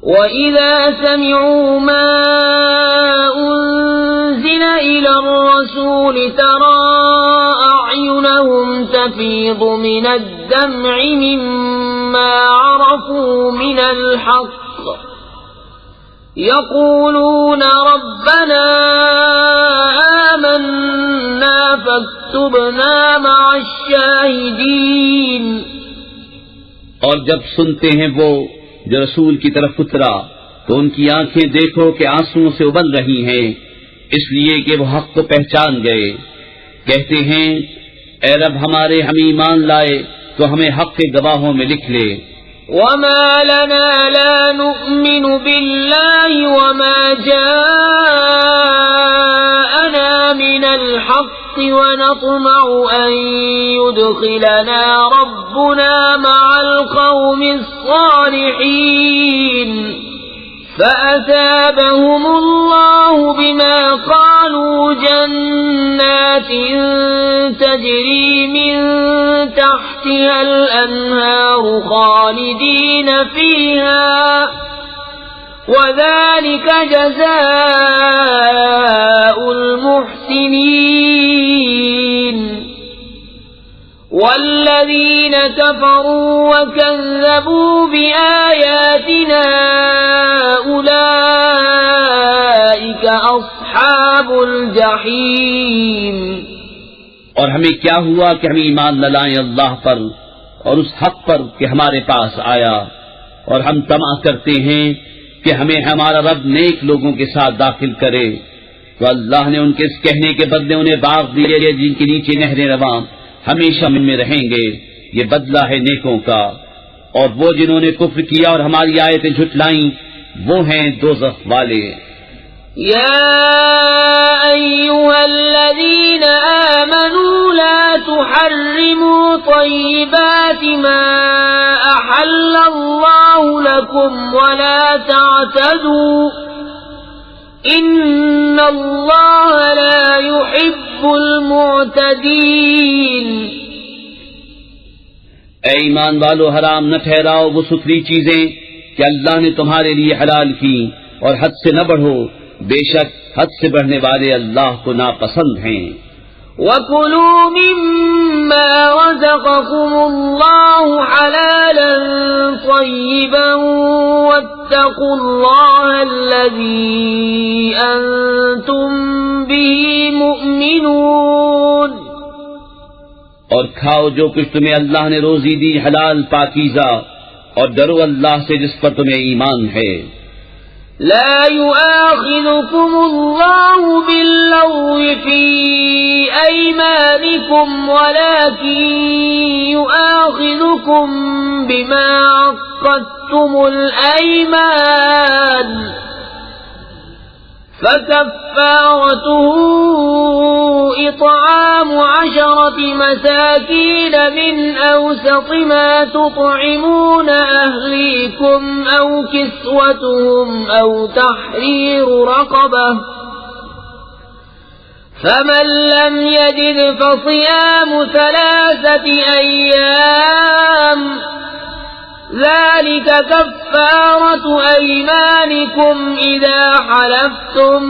وَإِذَا سَمِعُوا مَا أُنزِلَ إِلَى الرَّسُولِ تَرَى أَعْيُنَهُمْ تَفِيضُ مِنَ الدَّمْعِ مِمَّا عَرَفُوا مِنَ الْحَقِّ يَقُولُونَ رَبَّنَا آمَنَّا فَاكْتُبْنَا مَعَ الشَّاهِدِينَ۔ اور جب سنتے ہیں وہ جو رسول کی طرف اترا تو ان کی آنکھیں دیکھو کہ آنسوؤں سے ابل رہی ہیں، اس لیے کہ وہ حق کو پہچان گئے۔ کہتے ہیں اے رب ہمارے، ہم ایمان لائے تو ہمیں حق کے گواہوں میں لکھ لے۔ وَمَا لَنَا لَا نُؤْمِنُ بِاللَّهِ وَمَا جَاءَنَا مِنَ الْحَقِّ وَنَطْمَعُ أَن يُدْخِلَنَا رَبُّنَا مَعَ الْقَوْمِ الصَّالِحِينَ فَأَثَابَهُمُ اللَّهُ بِمَا قَالُوا جَنَّاتٍ تَجْرِي مِن تَحْتِهَا الْأَنْهَارُ خَالِدِينَ فِيهَا وَذَلِكَ جَزَاءُ الْمُحْسِنِينَ۔ وَالَّذِينَ كَفَرُوا وَكَذَّبُوا بِآيَاتِنَا أُولَئِكَ أَصْحَابُ الْجَحِيمِ۔ اور ہمیں کیا ہوا کہ ہم ایمان نہ لائیں اللہ پر اور اس حق پر کہ ہمارے پاس آیا، اور ہم طمع کرتے ہیں کہ ہمیں ہمارا رب نیک لوگوں کے ساتھ داخل کرے، تو اللہ نے ان کے اس کہنے کے بدلے انہیں باغ دیے جن کے نیچے نہریں رواں ہمیشہ میں رہیں گے، یہ بدلہ ہے نیکوں کا۔ اور وہ جنہوں نے کفر کیا اور ہماری آیتیں جھٹلائیں وہ ہیں دوزخ والے۔ یا ایھا الذین آمنوا لا تحرموا طیبات ما احل اللہ لکم ولا تعتدوا ان اللہ لا يحب المعتدین۔ اے ایمان والو، حرام نہ ٹھہراؤ وہ ستھری چیزیں کہ اللہ نے تمہارے لیے حلال کی، اور حد سے نہ بڑھو، بے شک حد سے بڑھنے والے اللہ کو ناپسند ہیں۔ وَكُلُوا مِمَّا رَزَقَكُمُ اللَّهُ حَلَالًا طَيِّبًا وَاتَّقُوا اللَّهَ الَّذِي أَنتُم بِهِ مُؤْمِنُونَ۔ اور کھاؤ جو کچھ تمہیں اللہ نے روزی دی حلال پاکیزہ، اور ڈرو اللہ سے جس پر تمہیں ایمان ہے۔ لا يؤاخذكم الله باللغو في أيمانكم ولكن يؤاخذكم بما عقدتم الأيمان فكفارته إطعام 10 مساكين من أوسط ما تطعمون أهليكم أو كسوتهم أو تحرير رقبة فمن لم يجد فصيام 3 أيام ذلك كفارة أيمانكم إذا حلفتم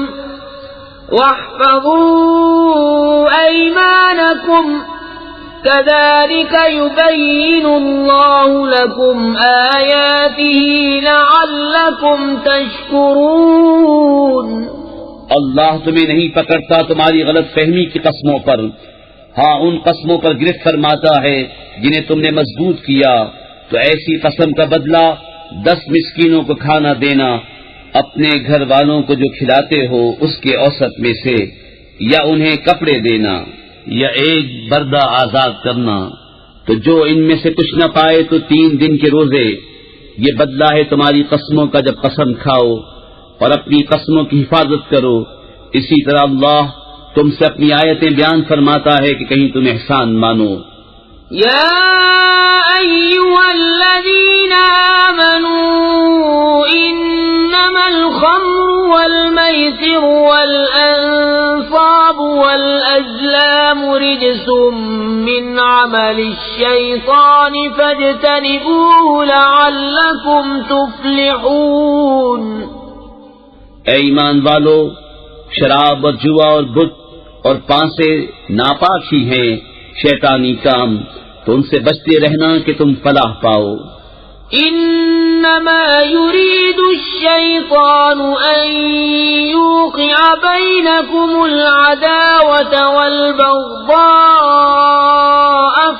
واحفظوا أيمانكم كذلك يبين الله لكم آياته لعلكم تشكرون۔ اللہ تمہیں نہیں پکڑتا تمہاری غلط فہمی کی قسموں پر، ہاں ان قسموں پر گرفت فرماتا ہے جنہیں تم نے مضبوط کیا، تو ایسی قسم کا بدلہ 10 مسکینوں کو کھانا دینا، اپنے گھر والوں کو جو کھلاتے ہو اس کے اوسط میں سے، یا انہیں کپڑے دینا، یا ایک بردہ آزاد کرنا۔ تو جو ان میں سے کچھ نہ پائے تو 3 دن کے روزے۔ یہ بدلہ ہے تمہاری قسموں کا جب قسم کھاؤ، اور اپنی قسموں کی حفاظت کرو۔ اسی طرح اللہ تم سے اپنی آیتیں بیان فرماتا ہے کہ کہیں تم احسان مانو۔ یا ایھا الذین آمنوا انما الخمر والمیسر والانصاب والأزلام رجس من عمل الشيطان فاجتنبوه لعلكم تفلحون. اے ایمان والو، شراب اور جوا اور بت اور پانسے ناپاک ہی ہیں شیطانی کام، تو ان سے بچتے رہنا کہ تم فلاح پاؤ. انما يريد الشيطان ان يوقع بينكم العداوة والبغضاء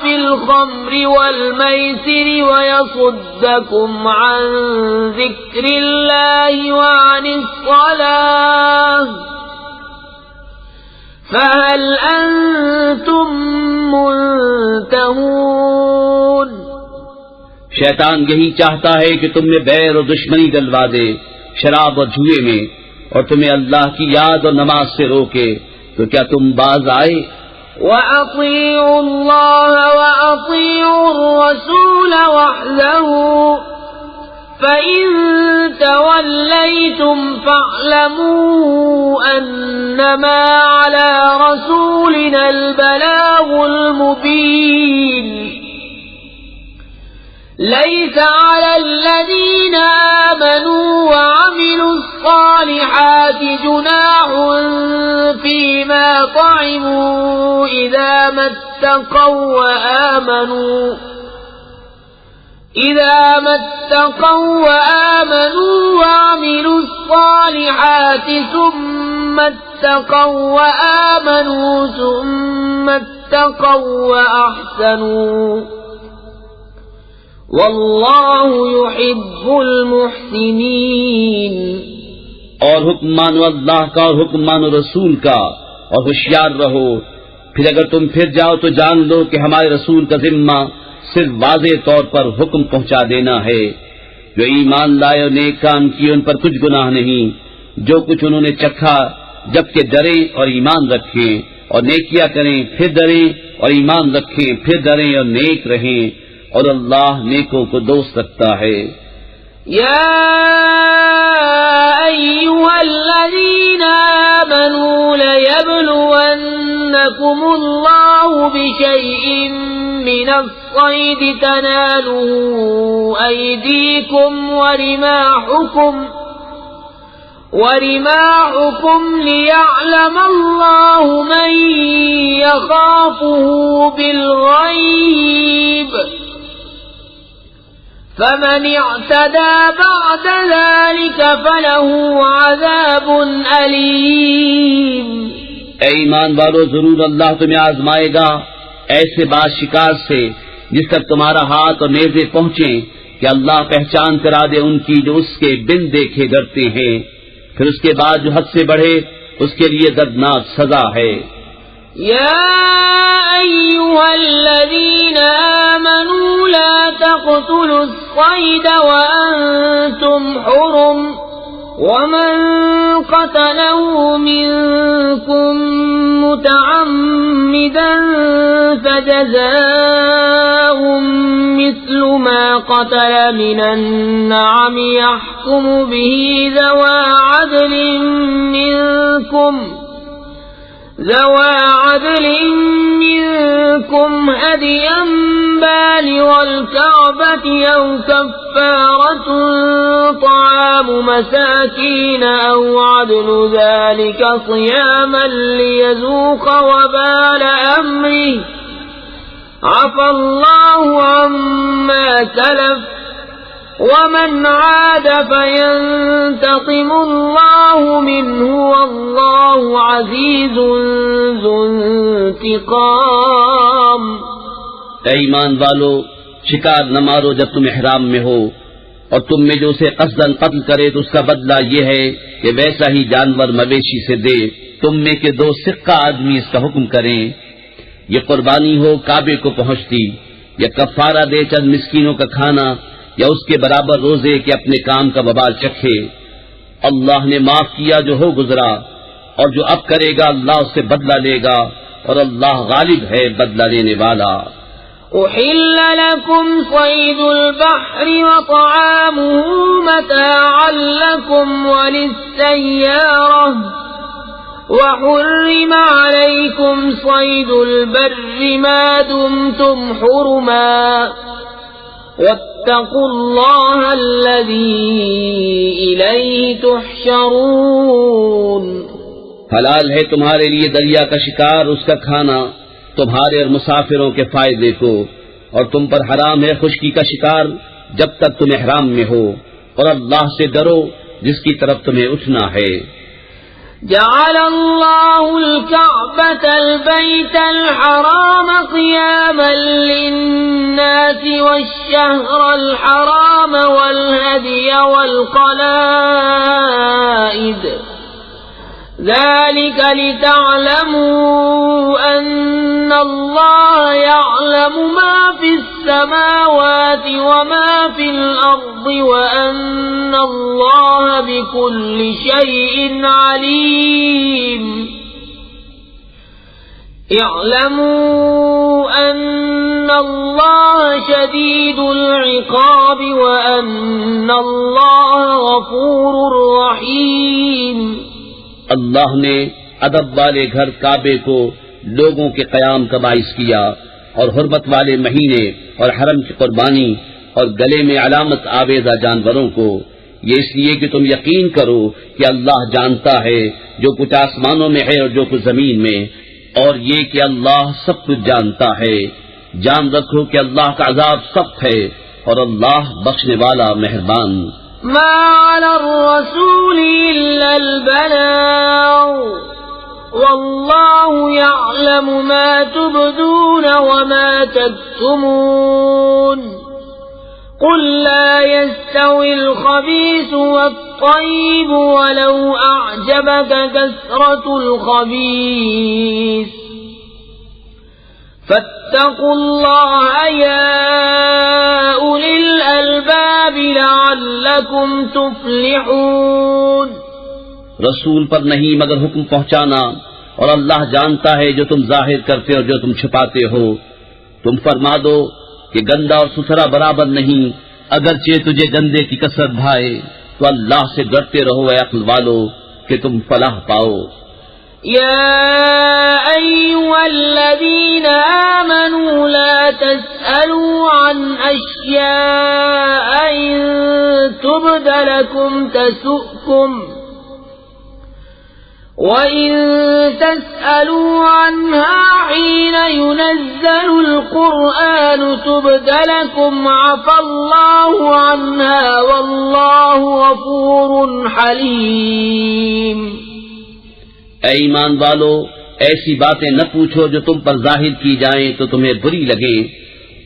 في الخمر والميسر ويصدكم عن ذكر الله وعن الصلاة فهل انتم منتهون. شیطان یہی چاہتا ہے کہ تم میں بیر اور دشمنی ڈلوا دے شراب اور جوئے میں، اور تمہیں اللہ کی یاد اور نماز سے روکے، تو کیا تم باز آئے؟ وَأَطِيعُوا اللَّهَ وَأَطِيعُوا الرَّسُولَ وَاحْذَرُوا فَإِن تَوَلَّيْتُمْ فَاعْلَمُوا أَنَّمَا عَلَى رَسُولِنَا الْبَلَاغُ الْمُبِينُ. ليس على الذين آمنوا وعملوا الصالحات جناح فيما طعموا إذا ما اتقوا وآمنوا وعملوا الصالحات ثم اتقوا وآمنوا ثم اتقوا وأحسنوا واللہ یحب المحسنین. اور حکم مانو اللہ کا اور حکم مانو رسول کا، اور ہوشیار رہو. پھر اگر تم پھر جاؤ تو جان لو کہ ہمارے رسول کا ذمہ صرف واضح طور پر حکم پہنچا دینا ہے. جو ایمان لائے اور نیک کام کیے ان پر کچھ گناہ نہیں، جو کچھ انہوں نے چکھا، جبکہ ڈریں اور ایمان رکھیں، اور نیکیاں کریں پھر ڈریں، اور ایمان رکھیں پھر ڈریں اور نیک رہیں، اور اللہ نیکوں کو دوست رکھتا ہے. یا ایھا الذین آمنوا لیبلونکم اللہ بشیء من الصید تنالہ ایدیکم ورماحکم لیعلم اللہ من یخافہ بالغیب فمن اعتدى بعد ذلك فله عذاب علیم. اے ایمان والو، ضرور اللہ تمہیں آزمائے گا ایسے بعض شکار سے جس تک تمہارا ہاتھ اور نیزے پہنچیں کہ اللہ پہچان کرا دے ان کی جو اس کے بن دیکھے ڈرتے ہیں، پھر اس کے بعد جو حد سے بڑھے اس کے لیے دردناک سزا ہے. یا ایھا الذین آمنوا لا تقتلوا الصید وانتم حرم ومن قتله منكم متعمدا فجزاء مثل ما قتل من النعم يحكم به ذوى عدل منكم هديا بالغ الكعبة أو كفارة طعام مساكين أو عدل ذلك صياما ليذوق وبال أمره عفى الله عما سلف ومن عاد فينتقم الله منه والله عزيز ذو انتقام. اے ایمان والو، شکار نہ مارو جب تم احرام میں ہو، اور تم میں جو اسے قصداً قتل کرے تو اس کا بدلہ یہ ہے کہ ویسا ہی جانور مویشی سے دے. تم میں کے 2 سکہ آدمی اس کا حکم کریں. یہ قربانی ہو کعبے کو پہنچتی، یا کفارہ دے چند مسکینوں کا کھانا، یا اس کے برابر روزے کہ اپنے کام کا وبال چکھے. اللہ نے معاف کیا جو ہو گزرا، اور جو اب کرے گا اللہ اس سے بدلہ لے گا، اور اللہ غالب ہے بدلہ لینے والا. أحل لكم صيد البحر وطعامه متاعا لكم وللسيارة وحرم عليكم صيد البر ما دمتم حرما واتقوا الله الذي إليه تحشرون۔ حلال ہے تمہارے لیے دریا کا شکار، اس کا کھانا تمہارے اور مسافروں کے فائدے کو، اور تم پر حرام ہے خشکی کا شکار جب تک تم احرام میں ہو، اور اللہ سے ڈرو جس کی طرف تمہیں اٹھنا ہے۔ جعل الله الكعبة البيت الحرام قياما للناس والشهر الحرام والهدي والقلائد ذلك لتعلموا أن الله يعلم ما في السماوات وما في الأرض وأن الله بكل شيء عليم۔ اعلموا أن الله شديد العقاب وأن الله غفور رحيم۔ اللہ نے ادب والے گھر کعبے کو لوگوں کے قیام کا باعث کیا، اور حرمت والے مہینے اور حرم کی قربانی اور گلے میں علامت آویزہ جانوروں کو، یہ اس لیے کہ تم یقین کرو کہ اللہ جانتا ہے جو کچھ آسمانوں میں ہے اور جو کچھ زمین میں، اور یہ کہ اللہ سب کچھ جانتا ہے۔ جان رکھو کہ اللہ کا عذاب سخت ہے اور اللہ بخشنے والا مہربان۔ ما على الرسول إلا البلاغ والله يعلم ما تبدون وما تكتمون۔ قل لا يستوي الخبيث والطيب ولو أعجبك كثرة الخبيث فاتقوا الله يا أولي الألباب لعلكم تفلحون۔ رسول پر نہیں مگر حکم پہنچانا، اور اللہ جانتا ہے جو تم ظاہر کرتے اور جو تم چھپاتے ہو۔ تم فرما دو کہ گندا اور ستھرا برابر نہیں، اگرچہ تجھے گندے کی کثرت بھائے، تو اللہ سے ڈرتے رہو اے عقل والو کہ تم فلاح پاؤ۔ يا أيها الذين آمنوا لا تسألوا عن أشياء إن تبد لكم تسؤكم وإن تسألوا عنها حين ينزل القرآن تبد لكم عفى الله عنها والله غفور حليم۔ اے ایمان والو، ایسی باتیں نہ پوچھو جو تم پر ظاہر کی جائیں تو تمہیں بری لگے،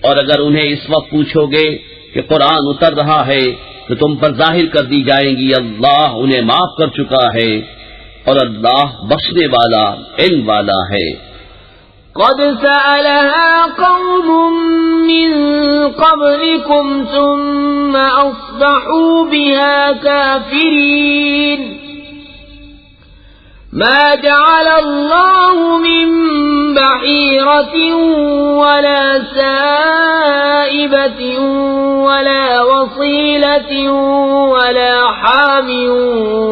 اور اگر انہیں اس وقت پوچھو گے کہ قرآن اتر رہا ہے تو تم پر ظاہر کر دی جائیں گی اللہ انہیں معاف کر چکا ہے اور اللہ بخشنے والا علم والا ہے۔ قد سألها قوم من قبلكم ثم أصبحوا بها كافرين۔ ما جعل الله من بحيرة ولا سائبة ولا وصيلة ولا حام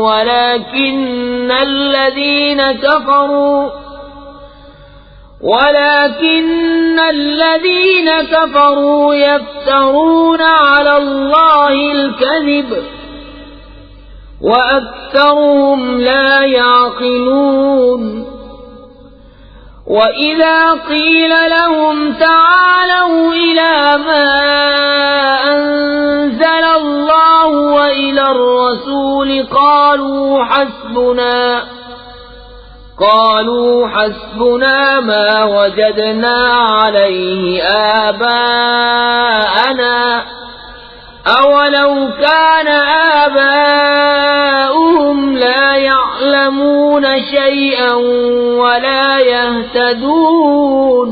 ولكن الذين كفروا يفترون على الله الكذب وأكثرهم لا يعقلون۔ وإذا قيل لهم تعالوا إلى ما أنزل الله وإلى الرسول قالوا حسبنا ما وجدنا عليه آباءنا أولو كان آباؤهم لا يعلمون شيئا ولا يهتدون۔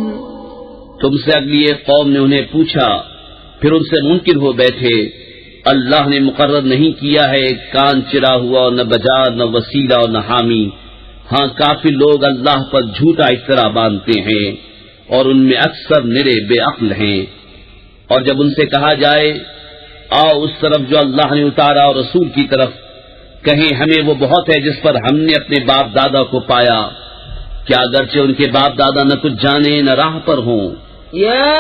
تم سے اگلی ایک قوم نے انہیں پوچھا، پھر ان سے منکر ہو بیٹھے، اللہ نے مقرر نہیں کیا ہے کان چرا ہوا نہ بجا نہ وسیلہ اور نہ حامی۔ ہاں کافر لوگ اللہ پر جھوٹا افطرا باندھتے ہیں اور ان میں اکثر نرے بے عقل ہیں۔ اور جب ان سے کہا جائے آؤ اس طرف جو اللہ نے اتارا اور رسول کی طرف، کہیں ہمیں وہ بہت ہے جس پر ہم نے اپنے باپ دادا کو پایا، کیا اگرچہ ان کے باپ دادا نہ کچھ جانے نہ راہ پر ہوں۔ يا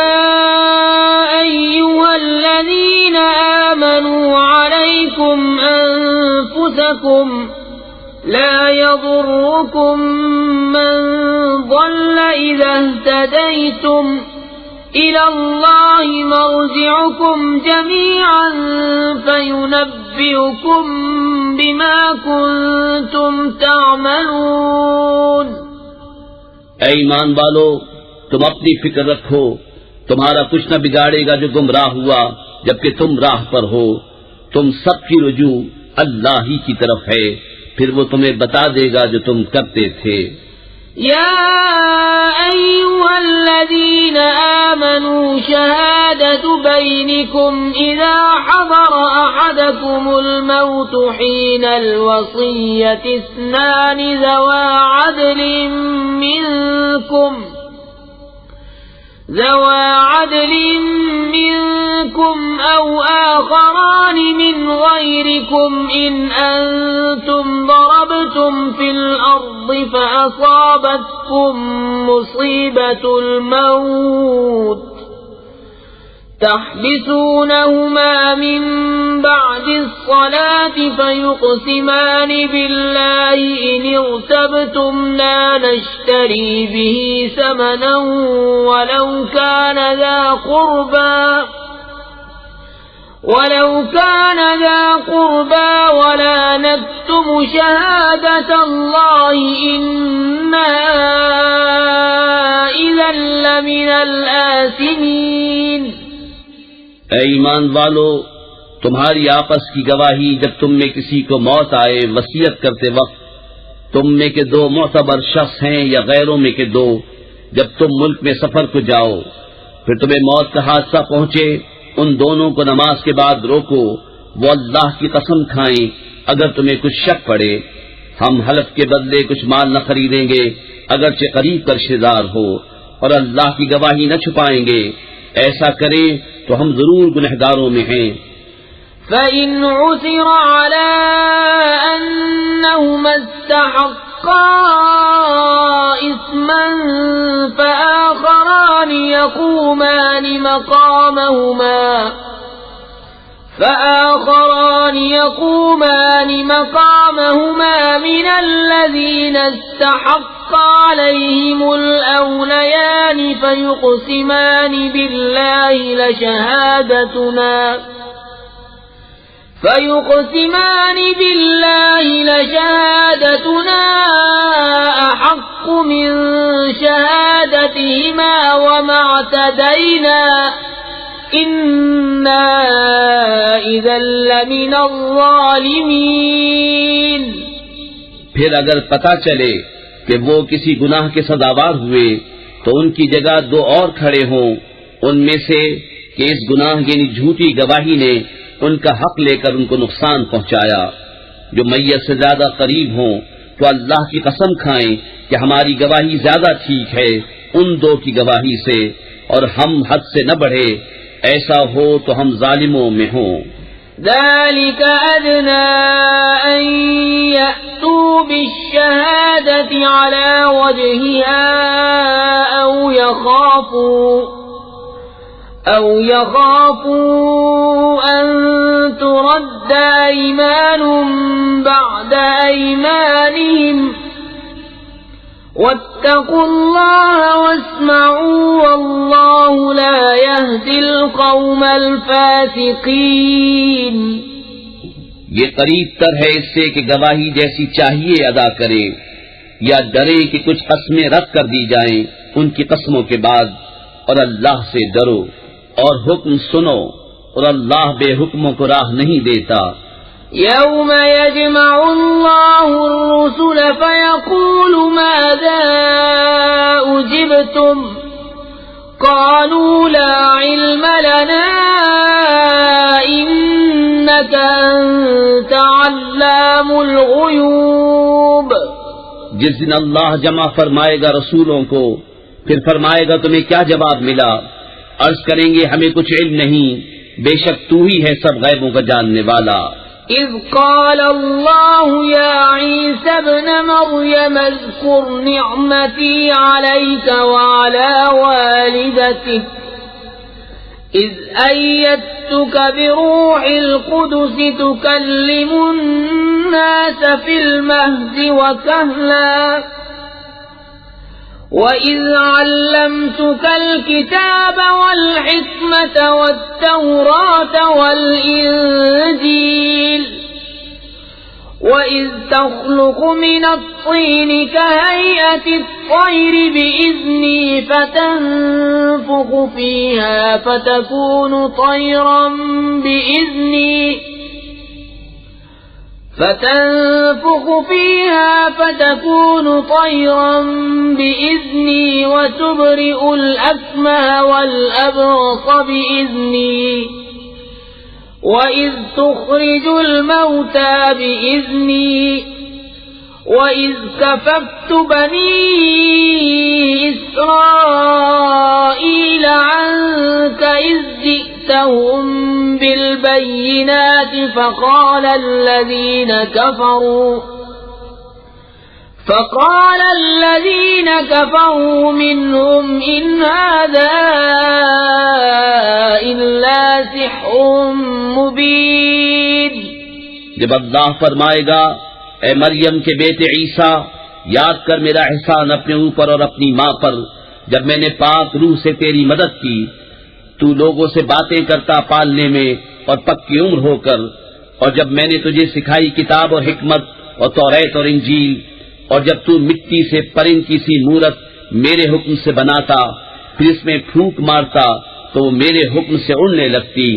أيها الذين آمنوا عليكم أنفسكم لا يضركم من ضل إذا اهتديتم إلى الله مرجعكم جميعا فينبئكم بما كنتم تعملون۔ اے ایمان والو، تم اپنی فکر رکھو، تمہارا کچھ نہ بگاڑے گا جو گمراہ ہوا جبکہ تم راہ پر ہو۔ تم سب کی رجوع اللہ ہی کی طرف ہے، پھر وہ تمہیں بتا دے گا جو تم کرتے تھے۔ يا أيها الذين آمنوا شهادة بينكم إذا حضر أحدكم الموت حين الوصية اثنان ذوى عدل منكم أو آخران من غيركم إن أنتم ضربتم في الأرض فأصابتكم مصيبة الموت تحبسونهما من بعد الصلاة فيقسمان بالله إن ارتبتم لا نشتري به ثمنا ولو كان ذا قربى ولا نكتم شهادة الله إنا إذا لمن الآثمين۔ اے ایمان والو، تمہاری آپس کی گواہی جب تم میں کسی کو موت آئے وصیت کرتے وقت، تم میں کے دو معتبر شخص ہیں یا غیروں میں کے دو، جب تم ملک میں سفر کو جاؤ پھر تمہیں موت کا حادثہ پہنچے، ان دونوں کو نماز کے بعد روکو، وہ اللہ کی قسم کھائیں اگر تمہیں کچھ شک پڑے، ہم حلف کے بدلے کچھ مال نہ خریدیں گے اگرچہ قریب کا رشتہ دار ہو، اور اللہ کی گواہی نہ چھپائیں گے، ایسا کریں تو ہم ضرور گنہگاروں میں ہیں۔ فَإِنْ عُثِرَ عَلَىٰ أَنَّهُمَا اسْتَحَقَّا إِثْمًا فَآخَرَانِ يقومان مقامهما من الذين استحق عليهم الأوليان فيقسمان بالله لشهادتنا أحق من شهادتهما وما اعتدينا إنا إذا لمن الظالمين۔ پھر اگر پتہ چلے کہ وہ کسی گناہ کے سزاوار ہوئے تو ان کی جگہ دو اور کھڑے ہوں ان میں سے کہ اس گناہ یعنی جھوٹی گواہی نے ان کا حق لے کر ان کو نقصان پہنچایا، جو میت سے زیادہ قریب ہوں تو اللہ کی قسم کھائیں کہ ہماری گواہی زیادہ ٹھیک ہے ان دو کی گواہی سے، اور ہم حد سے نہ بڑھے، ایسا ہو تو ہم ظالموں میں ہوں۔ ذلك أدنى أن يأتوا بالشهادة على وجهها أو يخافوا أن ترد أيمان بعد أيمانهم واتقوا الله واسمعوا والله لا يهدي القوم الفاسقين۔ یہ قریب تر ہے اس سے کہ گواہی جیسی چاہیے ادا کرے، یا ڈرے کہ کچھ قسمیں رد کر دی جائیں ان کی قسموں کے بعد، اور اللہ سے ڈرو اور حکم سنو، اور اللہ بے حکموں کو راہ نہیں دیتا۔ يوم يجمع الله الرسل فيقول ماذا أجبتم قالوا لا علم لنا إنك أنت علام الغيوب۔ جس دن اللہ جمع فرمائے گا رسولوں کو، پھر فرمائے گا تمہیں کیا جواب ملا؟ عرض کریں گے ہمیں کچھ علم نہیں، بے شک تو ہی ہے سب غیبوں کا جاننے والا۔ إذ قال الله يا عيسى ابن مريم اذكر نعمتي عليك وعلى والدتك إذ أيدتك بروح القدس تكلم الناس في المهد وكهلا وإذ علمتك الكتاب والحكمة والتوراة والإنجيل وإذ تخلق من الطين كهيئة الطير بإذني فتنفخ فيها فتكون طيرا بإذني وتبرئ الأكمه والأبرص بإذني وإذ تخرج الموتى بإذني وإذ كففت بني إسرائيل عنك إذ جئتهم بالبينات فقال الذين كفروا منهم إن هذا إلا سحر مبين. جب اللہ فرمائے گا اے مریم کے بیٹے عیسیٰ، یاد کر میرا احسان اپنے اوپر اور اپنی ماں پر جب میں نے پاک روح سے تیری مدد کی، تو لوگوں سے باتیں کرتا پالنے میں اور پکی عمر ہو کر، اور جب میں نے تجھے سکھائی کتاب اور حکمت اور توریت اور انجیل، اور جب تو مٹی سے پرند کی سی مورت میرے حکم سے بناتا، پھر اس میں پھونک مارتا تو وہ میرے حکم سے اڑنے لگتی،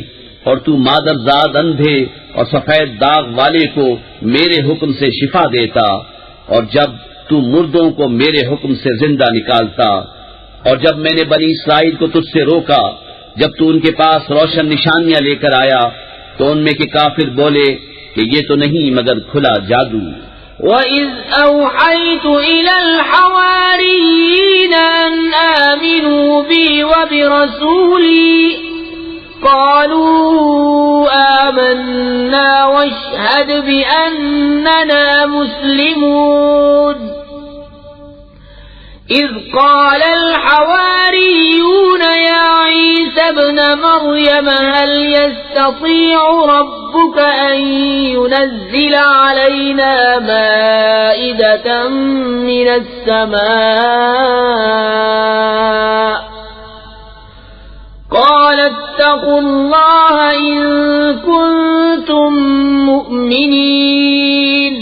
اور تو مادر زاد اندھے اور سفید داغ والے کو میرے حکم سے شفا دیتا، اور جب تو مردوں کو میرے حکم سے زندہ نکالتا، اور جب میں نے بنی اسرائیل کو تجھ سے روکا جب تو ان کے پاس روشن نشانیاں لے کر آیا تو ان میں کے کافر بولے کہ یہ تو نہیں مگر کھلا جادو. وَإِذْ أَوْحَيْتُ إِلَى الْحَوَارِيِّينَ أَنْ آمِنُوا بِي وَبِرَسُولِي قَالُوا آمَنَّا وَاشْهَدْ بِأَنَّنَا مُسْلِمُونَ. إِذْ قَالَ الْحَوَارِيُّونَ يَا عِيسَى ابْنَ مَرْيَمَ هَلْ يَسْتَطِيعُ رَبُّكَ أَن يُنَزِّلَ عَلَيْنَا مَائِدَةً مِّنَ السَّمَاءِ قَالَ اتَّقُوا اللَّهَ إِن كُنتُم مُّؤْمِنِينَ.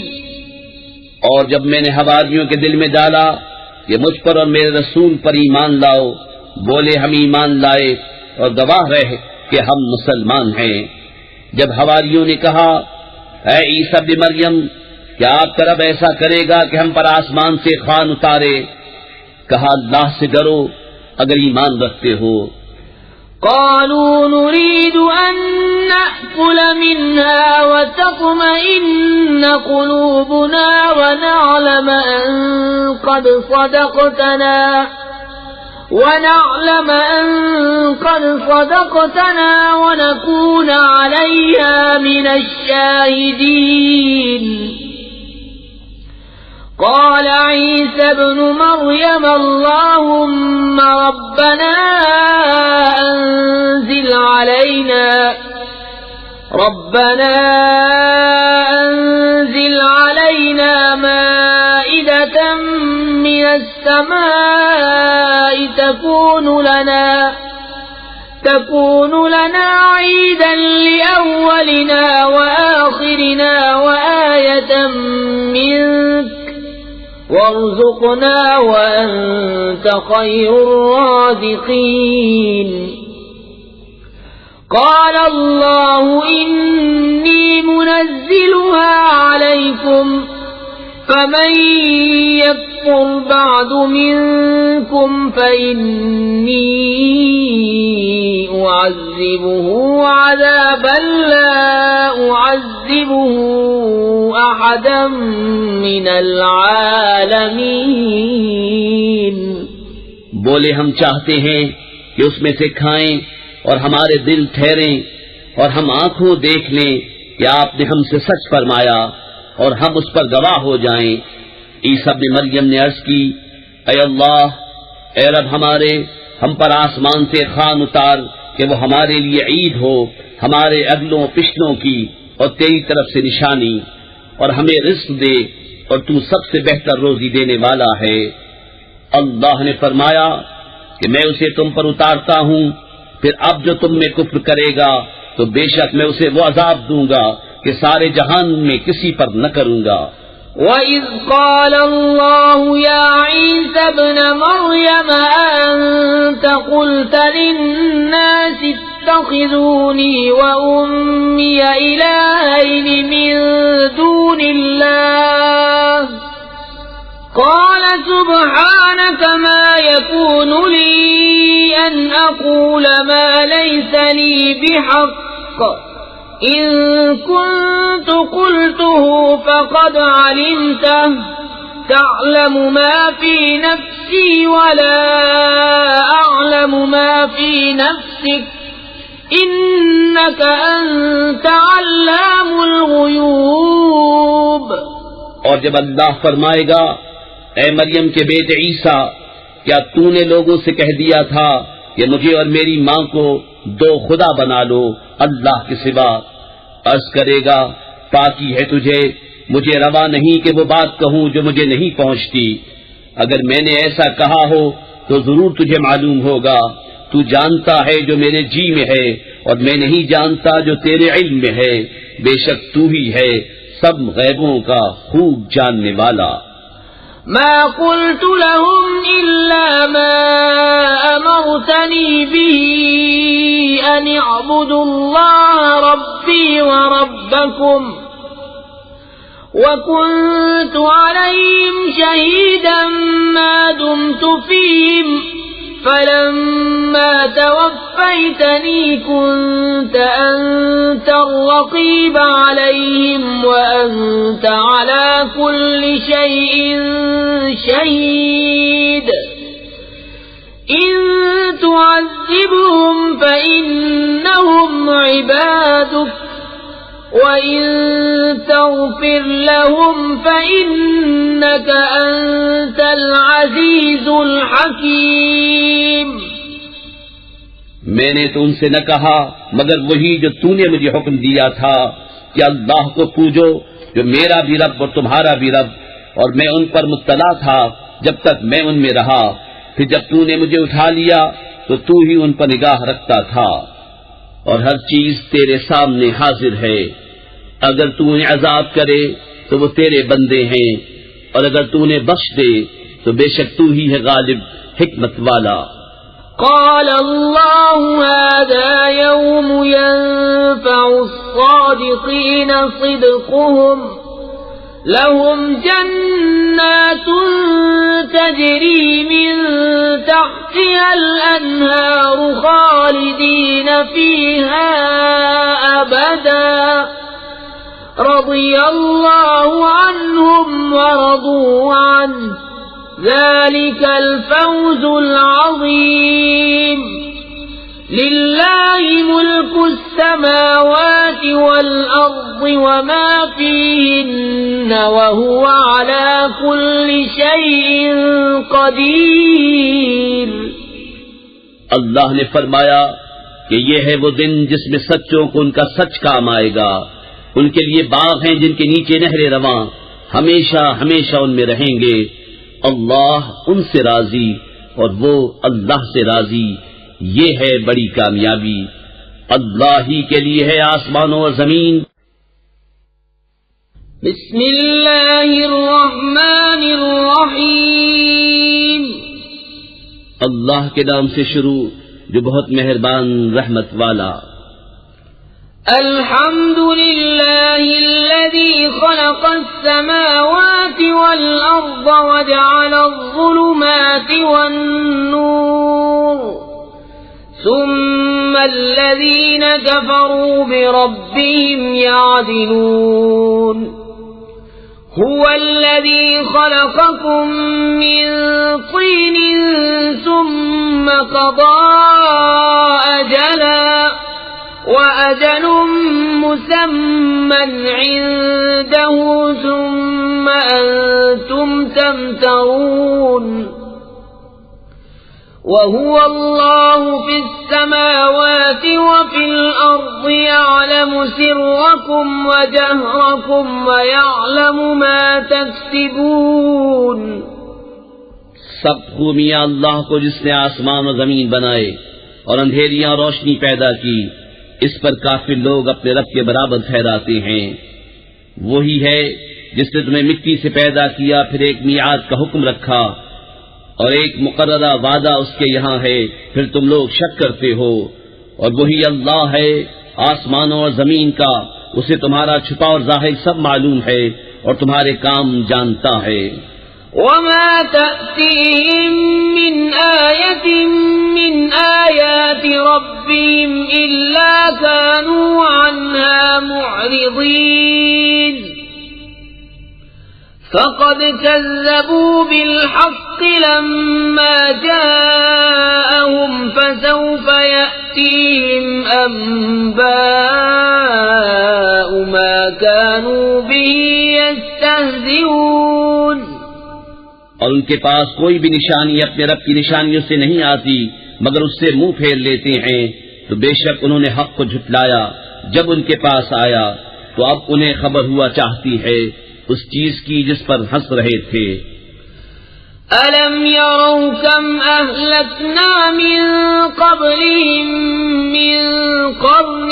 اور جب میں نے حواریوں کے دل میں ڈالا کہ مجھ پر اور میرے رسول پر ایمان لاؤ، بولے ہم ایمان لائے اور گواہ رہے کہ ہم مسلمان ہیں. جب حواریوں نے کہا اے عیسیٰ ابن مریم، کیا آپ کا رب ایسا کرے گا کہ ہم پر آسمان سے خوان اتارے؟ کہا اللہ سے ڈرو اگر ایمان رکھتے ہو. قالوا نريد أن نأكل منها وتطمئن قلوبنا ونعلم أن قد صدقتنا ونكون عليها من الشاهدين. قال عيسى ابن مريم اللهم ربنا أنزل علينا مائدة من السماء تكون لنا عيدا لأولنا وآخرنا وآية منك وارزقنا وأنت خير الرازقين. قال الله إني منزلها عليكم فمن يكفر بعد منكم فإني أعذبه عذابا لا أعذبه أحدا من العالمين. بولے ہم چاہتے ہیں کہ اس میں سے کھائیں اور ہمارے دل ٹھہریں اور ہم آنکھوں دیکھ لیں کہ آپ نے ہم سے سچ فرمایا اور ہم اس پر گواہ ہو جائیں۔ عیسیٰ ابن مریم نے عرض کی، اے اللہ، اے رب ہمارے، ہم پر آسمان سے خوان اتار کہ وہ ہمارے لیے عید ہو، ہمارے اگلوں پچھلوں کی، اور تیری طرف سے نشانی، اور ہمیں رزق دے، اور تو سب سے بہتر روزی دینے والا ہے۔ اللہ نے فرمایا کہ میں اسے تم پر اتارتا ہوں، پھر اب جو تم میں کفر کرے گا تو بے شک میں اسے وہ عذاب دوں گا کہ سارے جہان میں کسی پر نہ کروں گا۔ وَإِذْ قَالَ اللَّهُ يَا عِيسَى ابْنَ مَرْيَمَ أَنْتَ قُلْتَ لِلنَّاسِ اتَّخِذُونِي وَأُمِّيَ إِلَٰهَيْنِ مِن دُونِ اللَّهِ قَالَ سُبْحَانَكَ مَا يَكُونُ لِي أَنْ أَقُولَ مَا لَيْسَ لِي بِحَقٍّ إِن كُنتُ قُلْتُهُ فَقَدْ عَلِمْتَهُ تَعْلَمُ مَا فِي نَفْسِي وَلَا أَعْلَمُ مَا فِي نَفْسِكَ إِنَّكَ أَنْتَ عَلَّامُ الْغُيُوبِ۔ اور جب اللہ فرمائے گا، اے مریم کے بیٹے عیسیٰ، کیا تو نے لوگوں سے کہہ دیا تھا کہ مجھے اور میری ماں کو دو خدا بنا لو اللہ کے سوا؟ عرض کرے گا، پاکی ہے تجھے، مجھے روا نہیں کہ وہ بات کہوں جو مجھے نہیں پہنچتی۔ اگر میں نے ایسا کہا ہو تو ضرور تجھے معلوم ہوگا۔ تو جانتا ہے جو میرے جی میں ہے، اور میں نہیں جانتا جو تیرے علم میں ہے، بے شک تو ہی ہے سب غیبوں کا خوب جاننے والا۔ ما قلت لهم إلا ما أمرتني به أن اعبدوا الله ربي وربكم وكنت عليهم شهيدا ما دمت فيهم فلما توفيتني كنت أنت الرقيب عليهم وأنت على كل شيء شهيد إن تعذبهم فإنهم عبادك وَإِن تَغْفِرْ لَهُمْ فَإِنَّكَ أَنْتَ الْعَزِيزُ الْحَكِيمُ۔ میں نے تو ان سے نہ کہا مگر وہی جو تو نے مجھے حکم دیا تھا کہ اللہ کو پوجو جو میرا بھی رب اور تمہارا بھی رب، اور میں ان پر مطلع تھا جب تک میں ان میں رہا، پھر جب تو نے مجھے اٹھا لیا تو تو ہی ان پر نگاہ رکھتا تھا، اور ہر چیز تیرے سامنے حاضر ہے۔ اگر تو انہیں عذاب کرے تو وہ تیرے بندے ہیں، اور اگر تو انہیں بخش دے تو بے شک تو ہی ہے غالب حکمت والا۔ قال الله هذا يوم ينفع الصادقين صدقهم لهم جنات تجري من تحتها الأنهار خالدين فيها أبدا رضي الله عنهم ورضوا عنه ذلك الفوز العظيم لله ملك السماوات والأرض وما فيهن وهو على كل شيء قدير۔ اللہ نے فرمایا کہ یہ ہے وہ دن جس میں سچوں کو ان کا سچ کام آئے گا، ان کے لیے باغ ہیں جن کے نیچے نہریں رواں، ہمیشہ ہمیشہ ان میں رہیں گے۔ اللہ ان سے راضی اور وہ اللہ سے راضی، یہ ہے بڑی کامیابی۔ اللہ ہی کے لیے ہے آسمانوں اور زمین۔ بسم اللہ الرحمن الرحیم۔ اللہ کے نام سے شروع جو بہت مہربان رحمت والا۔ الحمد للہ الذی خلق السماوات والارض وجعل الظلمات والنور ثم الذین کفروا بربهم يعدلون هو الذي خلقكم من طين ثم قضى أجلا وأجل مسمى عنده ثم أنتم تمترون وهو الله في السماوات وفي الأرض يعلم سركم وجهركم ويعلم ما تكسبون. سب خوبیاں اللہ کو جس نے آسمان و زمین بنائے اور اندھیریاں روشنی پیدا کی، اس پر کافر لوگ اپنے رب کے برابر ٹھہراتے ہیں. وہی ہے جس نے تمہیں مٹی سے پیدا کیا، پھر ایک میعاد کا حکم رکھا اور ایک مقررہ وعدہ اس کے یہاں ہے، پھر تم لوگ شک کرتے ہو. اور وہی اللہ ہے آسمانوں اور زمین کا، اسے تمہارا چھپا اور ظاہر سب معلوم ہے اور تمہارے کام جانتا ہے. وما تأتيهم من آية من آيات ربهم إلا كانوا عنها معرضين. فقد كذبوا بالحق لما جاءهم فسوف يأتيهم أنباء ما كانوا به يستهزئون. اور ان کے پاس کوئی بھی نشانی اپنے رب کی نشانیوں سے نہیں آتی مگر اس سے منہ پھیر لیتے ہیں. تو بے شک انہوں نے حق کو جھٹلایا جب ان کے پاس آیا، تو اب انہیں خبر ہوا چاہتی ہے اس چیز کی جس پر ہنس رہے تھے. أَلَمْ يَرَوْا كَمْ أَهْلَكْنَا مِنْ قَبْلِهِمْ مِنْ قَرْنٍ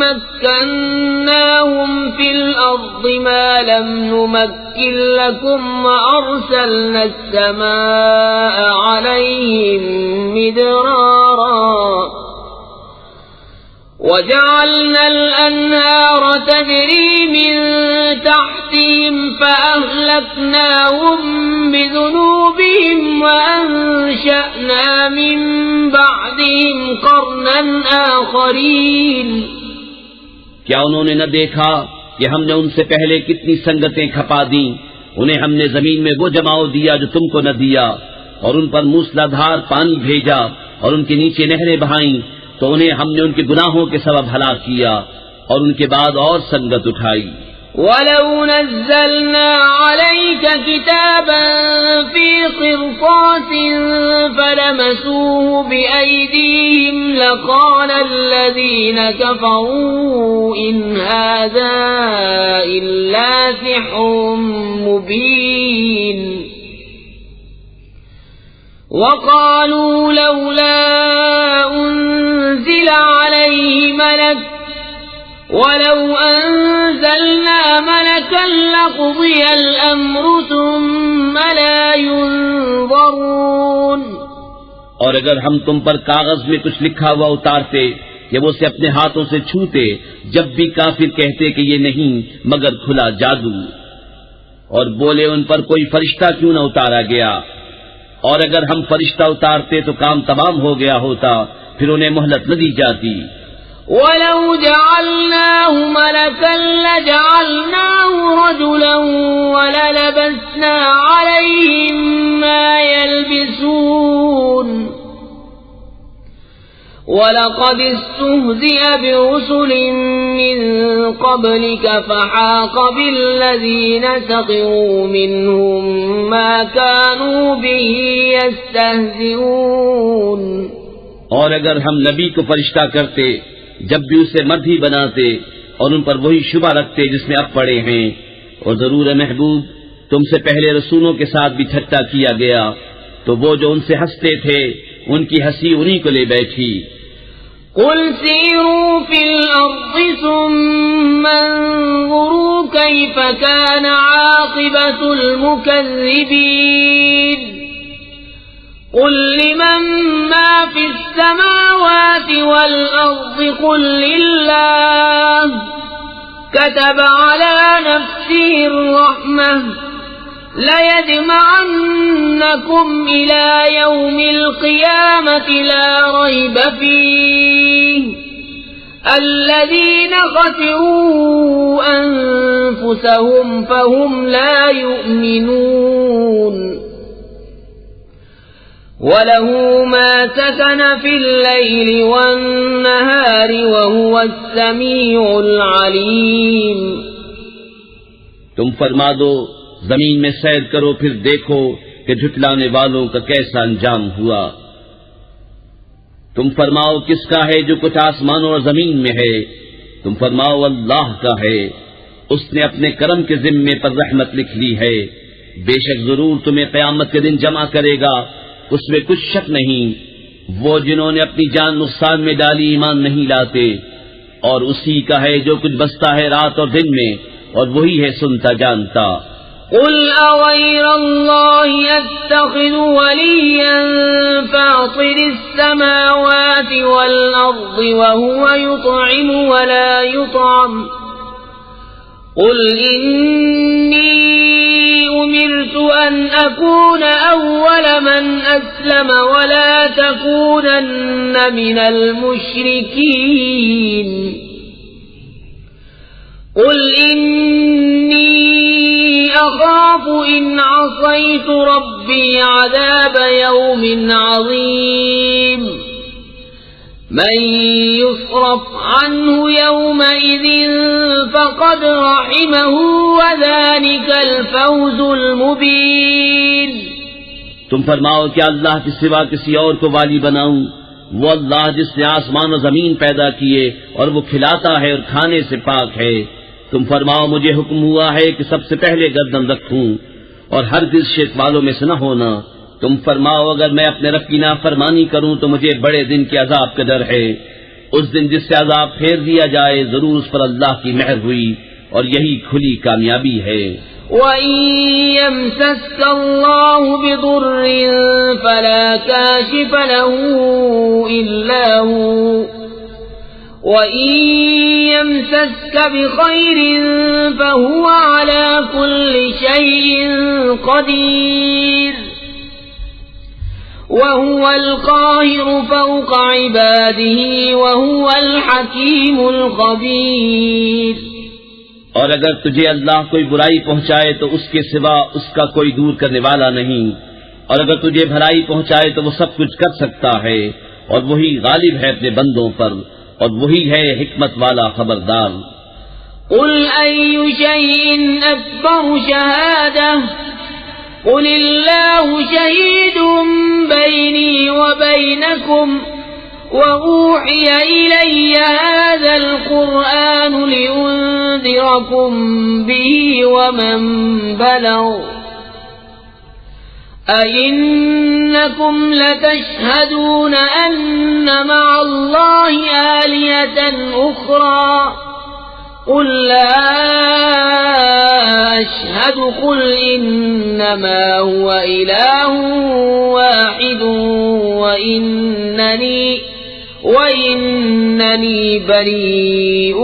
مَكَّنَّاهُمْ فِي الْأَرْضِ مَا لَمْ نُمَكِّنْ لَكُمْ وَأَرْسَلْنَا السَّمَاءَ عَلَيْهِمْ مِدْرَارًا وَجَعَلْنَا الْأَنْهَارَ تَجْرِي مِنْ تَحْتِهِمْ فَأَهْلَكْنَاهُمْ بِذُنُوبِهِمْ وَأَنشَأْنَا مِنْ بَعْدِهِمْ قَرْنًا آخَرِينَ. کیا انہوں نے نہ دیکھا کہ ہم نے ان سے پہلے کتنی سنگتیں کھپا دیں؟ انہیں ہم نے زمین میں وہ جماؤ دیا جو تم کو نہ دیا، اور ان پر موسلادھار پانی بھیجا اور ان کے نیچے نہریں بہائیں، تو انہیں ہم نے ان کے گناہوں کے سبب ہلاک کیا اور ان کے بعد اور سنگت اٹھائی. وَلَوْ نَزَّلْنَا عَلَيْكَ كِتَابًا فِي قِرْطَاسٍ فَلَمَسُوهُ بِأَيْدِيهِمْ لَقَالَ الَّذِينَ كَفَرُوا إِنْ هَذَا إِلَّا سِحْرٌ مُبِينٌ. وَقَالُوا لَوْلَا أُنزِلَ عَلَيْهِ مَلَكٌ وَلَوْ أَنزَلْنَا مَلَكًا لَقُضِيَ الْأَمْرُ ثُمَّ لَا يُنظَرُونَ. اور اگر ہم تم پر کاغذ میں کچھ لکھا ہوا اتارتے کہ وہ اسے اپنے ہاتھوں سے چھوتے، جب بھی کافر کہتے کہ یہ نہیں مگر کھلا جادو، اور بولے ان پر کوئی فرشتہ کیوں نہ اتارا گیا. اور اگر ہم فرشتہ اتارتے تو کام تمام ہو گیا ہوتا، پھر انہیں مہلت نہ دی جاتی. وَلَوْ جَعَلْنَاهُ مَلَكًا لَجَعَلْنَاهُ رَجُلًا وَلَلَبَسْنَا عَلَيْهِمْ مَا يَلْبِسُونَ. وَلَقَدِ اسْتُهْزِئَ بِرُسُلٍ مِّن قَبْلِكَ فَحَاقَ بِالَّذِينَ سَخِرُوا مِنْهُمْ مَا كَانُوا بِهِ يَسْتَهْزِئُونَ. اور اگر ہم نبی کو فرشتہ کرتے جب بھی اسے مرد ہی بناتے اور ان پر وہی شبہ رکھتے جس میں اب پڑے ہیں، اور ضرور محبوب تم سے پہلے رسولوں کے ساتھ بھی ٹھٹا کیا گیا، تو وہ جو ان سے ہنستے تھے ان کی ہنسی انہی کو لے بیٹھی. قُلْ سِيرُوا فِي الْأَرْضِ ثُمَّ انظُرُوا كَيْفَ كَانَ عَاقِبَةُ الْمُكَذِّبِينَ. قُلْ لِمَن مَّا فِي السَّمَاوَاتِ وَالْأَرْضِ قُل لِّلَّهِ كَتَبَ عَلَى نَفْسِهِ الرَّحْمَةَ لَيَجْمَعَنَّكُمْ إِلَى يَوْمِ الْقِيَامَةِ لَا رَيْبَ فِيهِ الَّذِينَ خَسِرُوا أَنفُسَهُمْ فَهُمْ لَا يُؤْمِنُونَ. وَلَهُ مَا سَكَنَ فِي اللَّيْلِ وَالنَّهَارِ وَهُوَ السَّمِيعُ الْعَلِيمُ۔ تم فرما دو زمین میں سیر کرو پھر دیکھو کہ جھٹلانے والوں کا کیسا انجام ہوا۔ تم فرماؤ کس کا ہے جو کچھ آسمانوں اور زمین میں ہے؟ تم فرماؤ اللہ کا ہے، اس نے اپنے کرم کے ذمے پر رحمت لکھ لی ہے، بے شک ضرور تمہیں قیامت کے دن جمع کرے گا، اس میں کچھ شک نہیں۔ وہ جنہوں نے اپنی جان نقصان میں ڈالی ایمان نہیں لاتے، اور اسی کا ہے جو کچھ بستا ہے رات اور دن میں، اور وہی ہے سنتا جانتا۔ قل أغير الله أتخذ وليا فاطر السماوات والأرض وهو يطعم ولا يطعم قل إني أمرت أن أكون أول من أسلم ولا تكونن من المشركين قل إني أخاف إن عصيت ربي عذاب يوم عظيم من يصرف عنه يومئذ فقد رحمه وذلك الفوز المبين۔ تم فرماؤ کیا اللہ کے سوا کسی اور کو والی بناؤں؟ وہ اللہ جس نے آسمان و زمین پیدا کیے اور وہ کھلاتا ہے اور کھانے سے پاک ہے۔ تم فرماؤ مجھے حکم ہوا ہے کہ سب سے پہلے گردن رکھوں اور ہرگز شرک والوں میں سے نہ ہونا۔ تم فرماؤ اگر میں اپنے رب کی نافرمانی کروں تو مجھے بڑے دن کے عذاب کا ڈر ہے، اس دن جس سے عذاب پھیر دیا جائے، ضرور اس پر اللہ کی مہر ہوئی اور یہی کھلی کامیابی ہے۔ وَإِن يَمْسَسْكَ اللَّهُ بِضُرٍّ فَلَا كَاشِفَ لَهُ إِلَّا هُوَ وَإِن يَمْسَسْكَ بِخَيْرٍ فَهُوَ عَلَى كُلِّ شَيْءٍ قَدِيرٌ وَهُوَ الْقَاهِرُ فَوْقَ عِبَادِهِ وَهُوَ الْحَكِيمُ الْخَبِيرُ۔ اور اگر تجھے اللہ کوئی برائی پہنچائے تو اس کے سوا اس کا کوئی دور کرنے والا نہیں، اور اگر تجھے بھلائی پہنچائے تو وہ سب کچھ کر سکتا ہے، اور وہی غالب ہے اپنے بندوں پر، اور وہی ہے حکمت والا خبردار۔ قل أي شيء أكبر شهادة قل الله شهيد بيني وبينكم وأوحي إلي هذا القرآن لأنذركم به ومن بلغ أئنكم لتشهدون أن مع الله آلهة أخرى قل لا أشهد قل إنما هو إله واحد وإنني بريء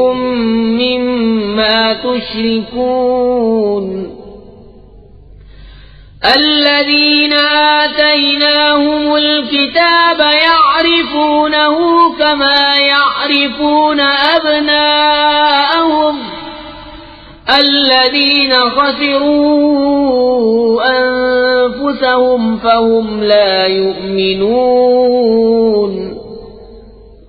مما تشركون۔ الذين آتيناهم الكتاب يعرفونه كما يعرفون أبناءهم الذين خسروا أنفسهم فهم لا يؤمنون۔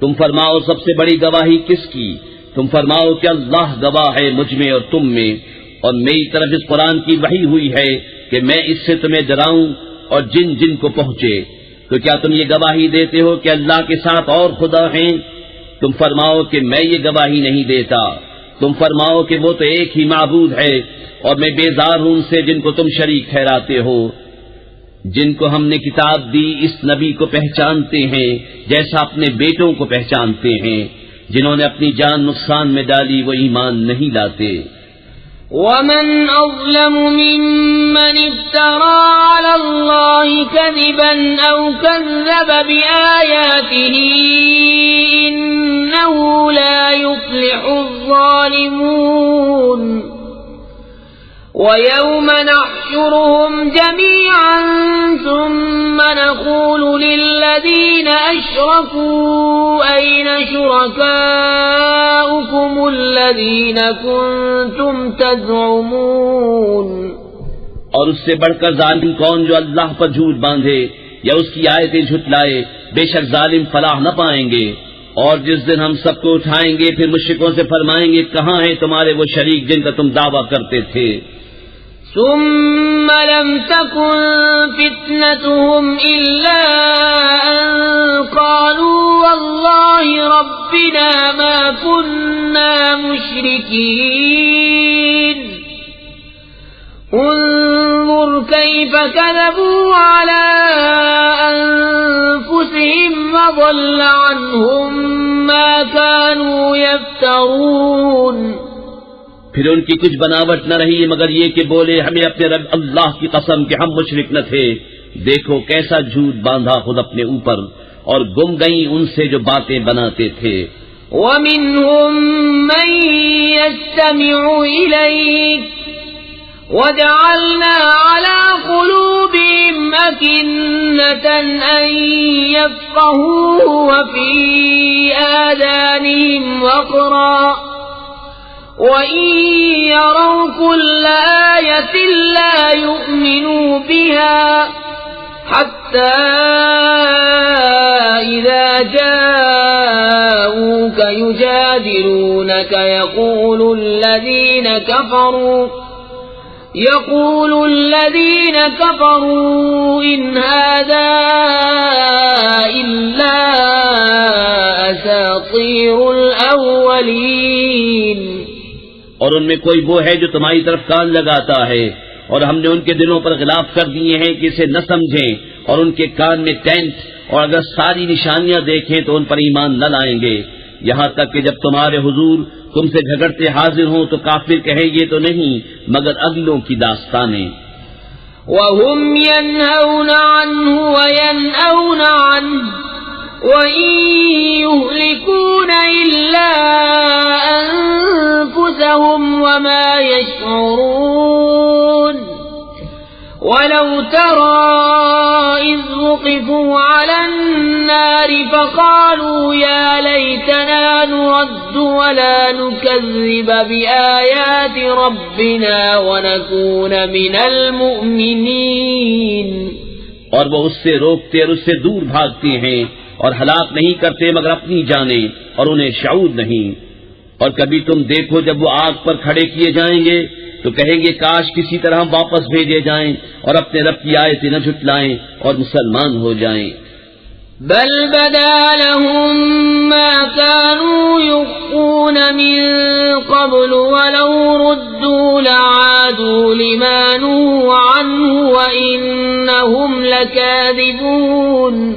تم فرماؤ سب سے بڑی گواہی کس کی؟ تم فرماؤ کہ اللہ گواہ ہے مجھ میں اور تم میں، اور میری طرف اس قرآن کی وحی ہوئی ہے کہ میں اس سے تمہیں ڈراؤں اور جن جن کو پہنچے۔ تو کیا تم یہ گواہی دیتے ہو کہ اللہ کے ساتھ اور خدا ہیں؟ تم فرماؤ کہ میں یہ گواہی نہیں دیتا۔ تم فرماؤ کہ وہ تو ایک ہی معبود ہے، اور میں بیزار ہوں ان سے جن کو تم شریک ٹھہراتے ہو۔ جن کو ہم نے کتاب دی اس نبی کو پہچانتے ہیں جیسا اپنے بیٹوں کو پہچانتے ہیں، جنہوں نے اپنی جان نقصان میں ڈالی وہ ایمان نہیں لاتے۔ وَمَنْ أَظْلَمُ مِمَّنِ افْتَرَى عَلَى اللَّهِ كَذِبًا أَوْ كَذَّبَ بِآيَاتِهِ إِنَّهُ لَا يُفْلِحُ الظَّالِمُونَ۔ وَيَوْمَ نَحْشُرُهُمْ جَمِيعًا ثُمَّ نَقُولُ لِلَّذِينَ أَشْرَكُوا أَيْنَ شُرَكَاؤُكُمُ الَّذِينَ كُنتُمْ تَزْعُمُونَ۔ اور اس سے بڑھ کر ظالم کون جو اللہ پر جھوٹ باندھے، یا اس کی آیتیں جھٹلائے، بے شک ظالم فلاح نہ پائیں گے۔ اور جس دن ہم سب کو اٹھائیں گے پھر مشرکوں سے فرمائیں گے کہاں ہیں تمہارے وہ شریک جن کا تم دعویٰ کرتے تھے؟ ثم لم تكن فتنتهم إلا أن قالوا والله ربنا ما كنا مشركين انظر كيف كذبوا على أنفسهم وضل عنهم ما كانوا يفترون۔ پھر ان کی کچھ بناوٹ نہ رہی مگر یہ کہ بولے ہمیں اپنے رب اللہ کی قسم کہ ہم مشرک نہ تھے۔ دیکھو کیسا جھوٹ باندھا خود اپنے اوپر، اور گم گئیں ان سے جو باتیں بناتے تھے۔ وَمِنْهُمْ مَنْ يَسْتَمِعُ إِلَيْكَ وَجَعَلْنَا عَلَى قُلُوبِهِمْ أَكِنَّةً أَنْ يَفْقَهُوهُ وَفِي آذَانِهِمْ وَقْرًا وَإِنْ يَرَوْا كُلَّ آيَةٍ لَا يُؤْمِنُوا بِهَا حَتَّى إِذَا جَاءُوكَ يُجَادِلُونَكَ يقول الذين كفروا إن هذا إلا أساطير الأولين۔ اور ان میں کوئی وہ ہے جو تمہاری طرف کان لگاتا ہے، اور ہم نے ان کے دلوں پر غلاف کر دیے ہیں کہ اسے نہ سمجھیں، اور ان کے کان میں ٹینٹ، اور اگر ساری نشانیاں دیکھیں تو ان پر ایمان نہ لائیں گے، یہاں تک کہ جب تمہارے حضور تم سے جھگڑتے حاضر ہوں تو کافر کہیں یہ تو نہیں مگر اگلوں کی داستانیں۔ وَهُمْ يَنْهَوْنَ عَنْهُ وَيَنْأَوْنَ عَنْهُ وَإِنْ يُهْلِكُونَ إِلَّا أَنفُسَهُمْ وَمَا يَشْعُرُونَ۔ وَلَوْ تَرَى إِذْ وُقِفُوا عَلَى النَّارِ فَقَالُوا يَا لَيْتَنَا نُرَدُّ وَلَا نُكَذِّبَ بِآيَاتِ رَبِّنَا وَنَكُونَ مِنَ الْمُؤْمِنِينَ۔ اور وہ اس سے روکتے اور اس سے دور بھاگتے ہیں اور ہلاک نہیں کرتے مگر اپنی جانیں، اور انہیں شعور نہیں۔ اور کبھی تم دیکھو جب وہ آگ پر کھڑے کیے جائیں گے تو کہیں گے کاش کسی طرح ہم واپس بھیجے جائیں اور اپنے رب کی آیتیں نہ جھٹلائیں اور مسلمان ہو جائیں۔ بل بدا لهم ما كانوا يخفون من قبل ولو ردوا لعادوا لما نهوا عنه وإنهم لكاذبون۔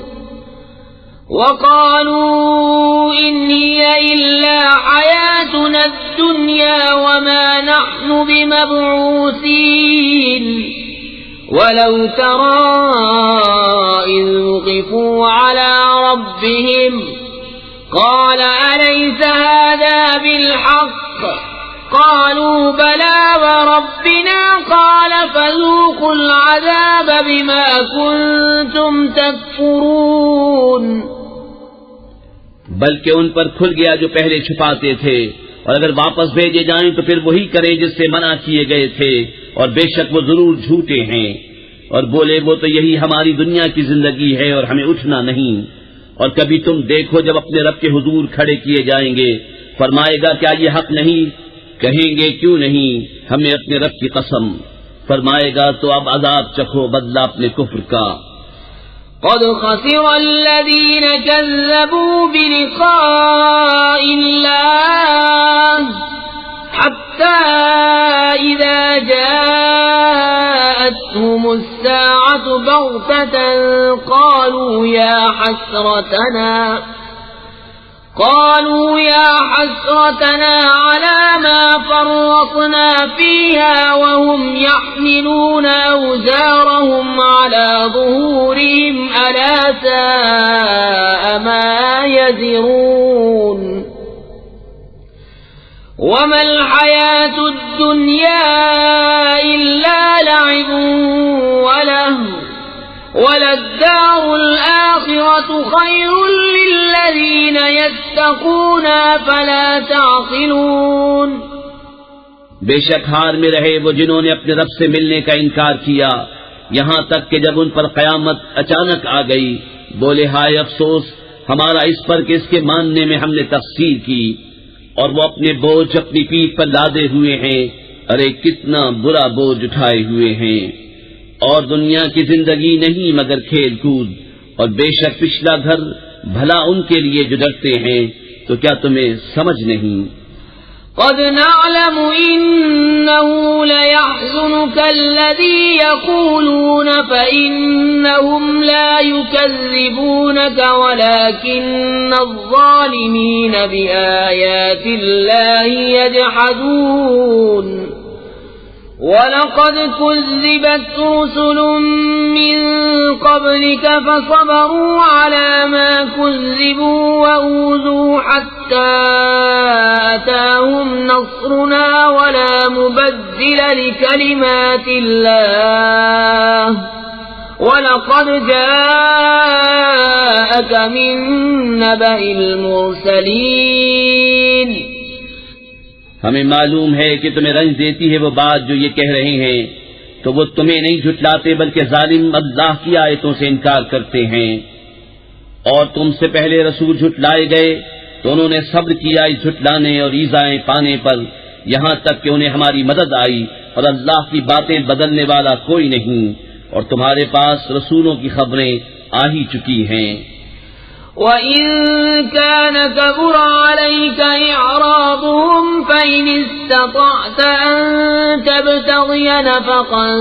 وقالوا إن هي إلا حياتنا الدنيا وما نحن بمبعوثين۔ ولو ترى إذ وقفوا على ربهم قال أليس هذا بالحق؟ قالوا بلى وربنا قال فذوقوا العذاب بما كنتم تكفرون۔ بلکہ ان پر کھل گیا جو پہلے چھپاتے تھے، اور اگر واپس بھیجے جائیں تو پھر وہی کریں جس سے منع کیے گئے تھے، اور بے شک وہ ضرور جھوٹے ہیں۔ اور بولے وہ تو یہی ہماری دنیا کی زندگی ہے اور ہمیں اٹھنا نہیں۔ اور کبھی تم دیکھو جب اپنے رب کے حضور کھڑے کیے جائیں گے، فرمائے گا کیا یہ حق نہیں؟ کہیں گے کیوں نہیں، ہمیں اپنے رب کی قسم۔ فرمائے گا تو اب عذاب چکھو بدلہ اپنے کفر کا۔ قد خسر الذين كذبوا بلقاء الله حتى إذا جاءتهم الساعة بغتة قالوا يا حسرتنا على ما فرطنا فيها وهم يحملون أوزارهم على ظهورهم ألا ساء ما يزرون۔ وما الحياة الدنيا إلا لعب ولهو وللدار الآخرة خير للذين يتقون فلا تعقلون۔ بے شک ہار میں رہے وہ جنہوں نے اپنے رب سے ملنے کا انکار کیا، یہاں تک کہ جب ان پر قیامت اچانک آ گئی بولے ہائے افسوس ہمارا اس پر کہ اس کے ماننے میں ہم نے تقصیر کی، اور وہ اپنے بوجھ اپنی پیٹھ پر لادے ہوئے ہیں، ارے کتنا برا بوجھ اٹھائے ہوئے ہیں۔ اور دنیا کی زندگی نہیں مگر کھیل کود، اور بے شک پچھلا گھر بھلا ان کے لیے جو ڈرتے ہیں، تو کیا تمہیں سمجھ نہیں؟ قد نعلم إنه ليحزنك الذي يقولون فإنهم لا يكذبونك ولكن الظالمين بآيات الله يجحدون وَلَقَدْ كُذِّبَتْ رُسُلٌ مِّن قَبْلِكَ فَصَبَرُوا عَلَى مَا كُذِّبُوا وَأُوذُوا حَتَّى أَتَاهُمْ نَصْرُنَا وَلَا مُبَدِّلَ لِكَلِمَاتِ اللَّهِ وَلَقَدْ جَاءَكَ مِن نَّبَإِ الْمُرْسَلِينَ۔ ہمیں معلوم ہے کہ تمہیں رنج دیتی ہے وہ بات جو یہ کہہ رہے ہیں، تو وہ تمہیں نہیں جھٹلاتے بلکہ ظالم اللہ کی آیتوں سے انکار کرتے ہیں۔ اور تم سے پہلے رسول جھٹلائے گئے تو انہوں نے صبر کیا اس جھٹلانے اور ایذائیں پانے پر، یہاں تک کہ انہیں ہماری مدد آئی، اور اللہ کی باتیں بدلنے والا کوئی نہیں، اور تمہارے پاس رسولوں کی خبریں آ ہی چکی ہیں۔ وَإِن كَانَ كَبُرَ عَلَيْكَ إِعْرَاضُهُمْ فَإِنِ اسْتَطَعْتَ أَن تَبْتَغِيَ نَفَقًا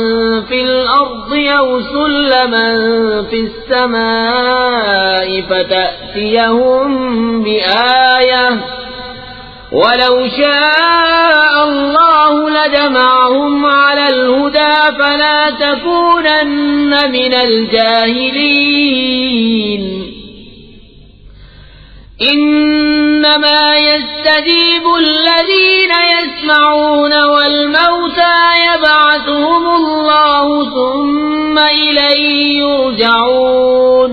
فِي الْأَرْضِ أَوْ سُلَّمًا فِي السَّمَاءِ فَتَأْتِيَهُم بِآيَةٍ وَلَوْ شَاءَ اللَّهُ لَجَمَعَهُمْ عَلَى الْهُدَى فَلَا تَكُونَنَّ مِنَ الْجَاهِلِينَ۔ انما يستجيب الذين يسمعون والموتى يبعثهم الله ثم إليه يرجعون۔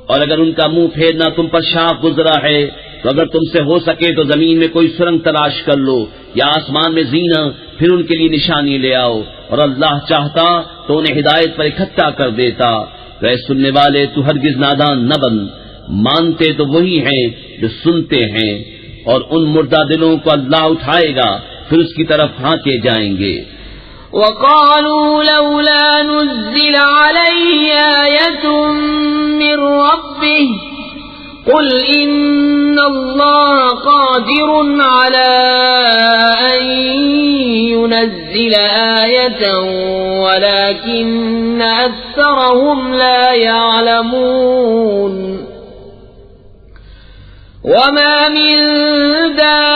اور اگر ان کا منہ پھیرنا تم پر شاق گزرا ہے تو اگر تم سے ہو سکے تو زمین میں کوئی سرنگ تلاش کر لو یا آسمان میں زینہ، پھر ان کے لیے نشانی لے آؤ، اور اللہ چاہتا تو انہیں ہدایت پر اکٹھا کر دیتا۔ اے سننے والے تو ہرگز نادان نہ بن، مانتے تو وہی ہیں جو سنتے ہیں، اور ان مردہ دلوں کو اللہ اٹھائے گا پھر اس کی طرف ہانکے جائیں گے۔ وَقَالُوا لَوْلَا نُزِّلَ عَلَيْهِ آيَةٌ مِّن رَّبِّهِ قُلْ إِنَّ اللَّهَ قَادِرٌ عَلَىٰ أَن يُنَزِّلَ آيَةً وَلَٰكِنَّ أَكْثَرَهُمْ لَا يَعْلَمُونَ۔ وَمَا مِن دَابَّةٍ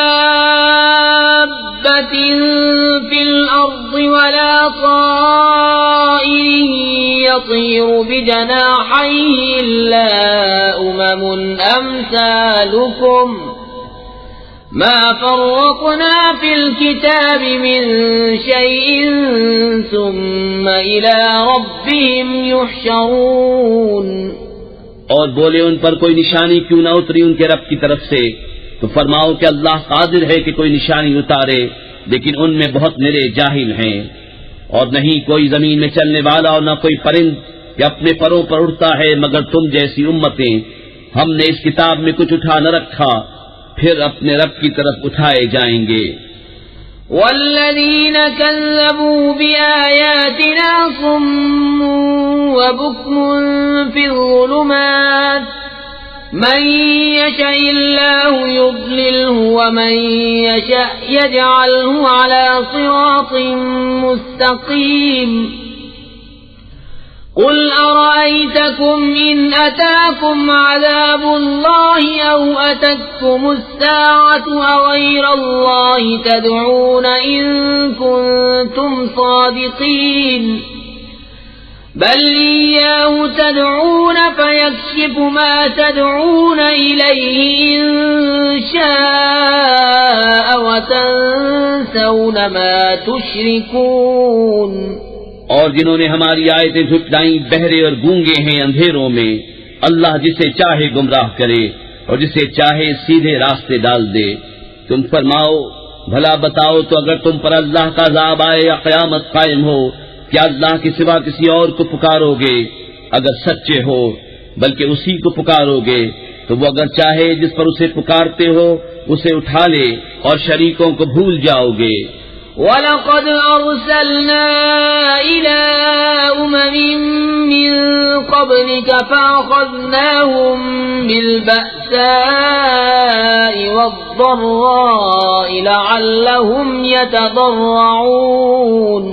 فِي الْأَرْضِ وَلَا طَائِرٍ يَطِيرُ بِجَنَاحَيْهِ إِلَّا أُمَمٌ أَمْثَالُكُمْ مَا فَرَّطْنَا فِي الْكِتَابِ مِن شَيْءٍ ثُمَّ إِلَىٰ رَبِّهِمْ يُحْشَرُونَ۔ اور بولے ان پر کوئی نشانی کیوں نہ اتری ان کے رب کی طرف سے، تو فرماؤ کہ اللہ قادر ہے کہ کوئی نشانی اتارے، لیکن ان میں بہت نرے جاہل ہیں۔ اور نہیں کوئی زمین میں چلنے والا اور نہ کوئی پرند کہ اپنے پروں پر اڑتا ہے مگر تم جیسی امتیں، ہم نے اس کتاب میں کچھ اٹھا نہ رکھا، پھر اپنے رب کی طرف اٹھائے جائیں گے۔ والذین کذبوا بآیاتنا صم وبکم فی الظلمات من یشاء اللہ یضللہ ومن یشاء یجعلہ علی صراط مستقیم۔ قل أرأيتكم إن أتاكم عذاب الله أو أتتكم الساعة أغير الله تدعون إن كنتم صادقين بل إياه تدعون فيكشف ما تدعون إليه إن شاء وتنسون ما تشركون۔ اور جنہوں نے ہماری آیتیں جھٹلائیں بہرے اور گونگے ہیں اندھیروں میں، اللہ جسے چاہے گمراہ کرے اور جسے چاہے سیدھے راستے ڈال دے۔ تم فرماؤ بھلا بتاؤ تو اگر تم پر اللہ کا عذاب آئے یا قیامت قائم ہو، کیا اللہ کے سوا کسی اور کو پکارو گے؟ اگر سچے ہو بلکہ اسی کو پکارو گے تو وہ اگر چاہے جس پر اسے پکارتے ہو اسے اٹھا لے اور شریکوں کو بھول جاؤ گے۔ وَلَقَدْ أَرْسَلْنَا إِلَىٰ أُمَمٍ مِّن قَبْلِكَ فَأَخَذْنَاهُم بِالْبَأْسَاءِ وَالضَّرَّاءِ لَعَلَّهُمْ يَتَضَرَّعُونَ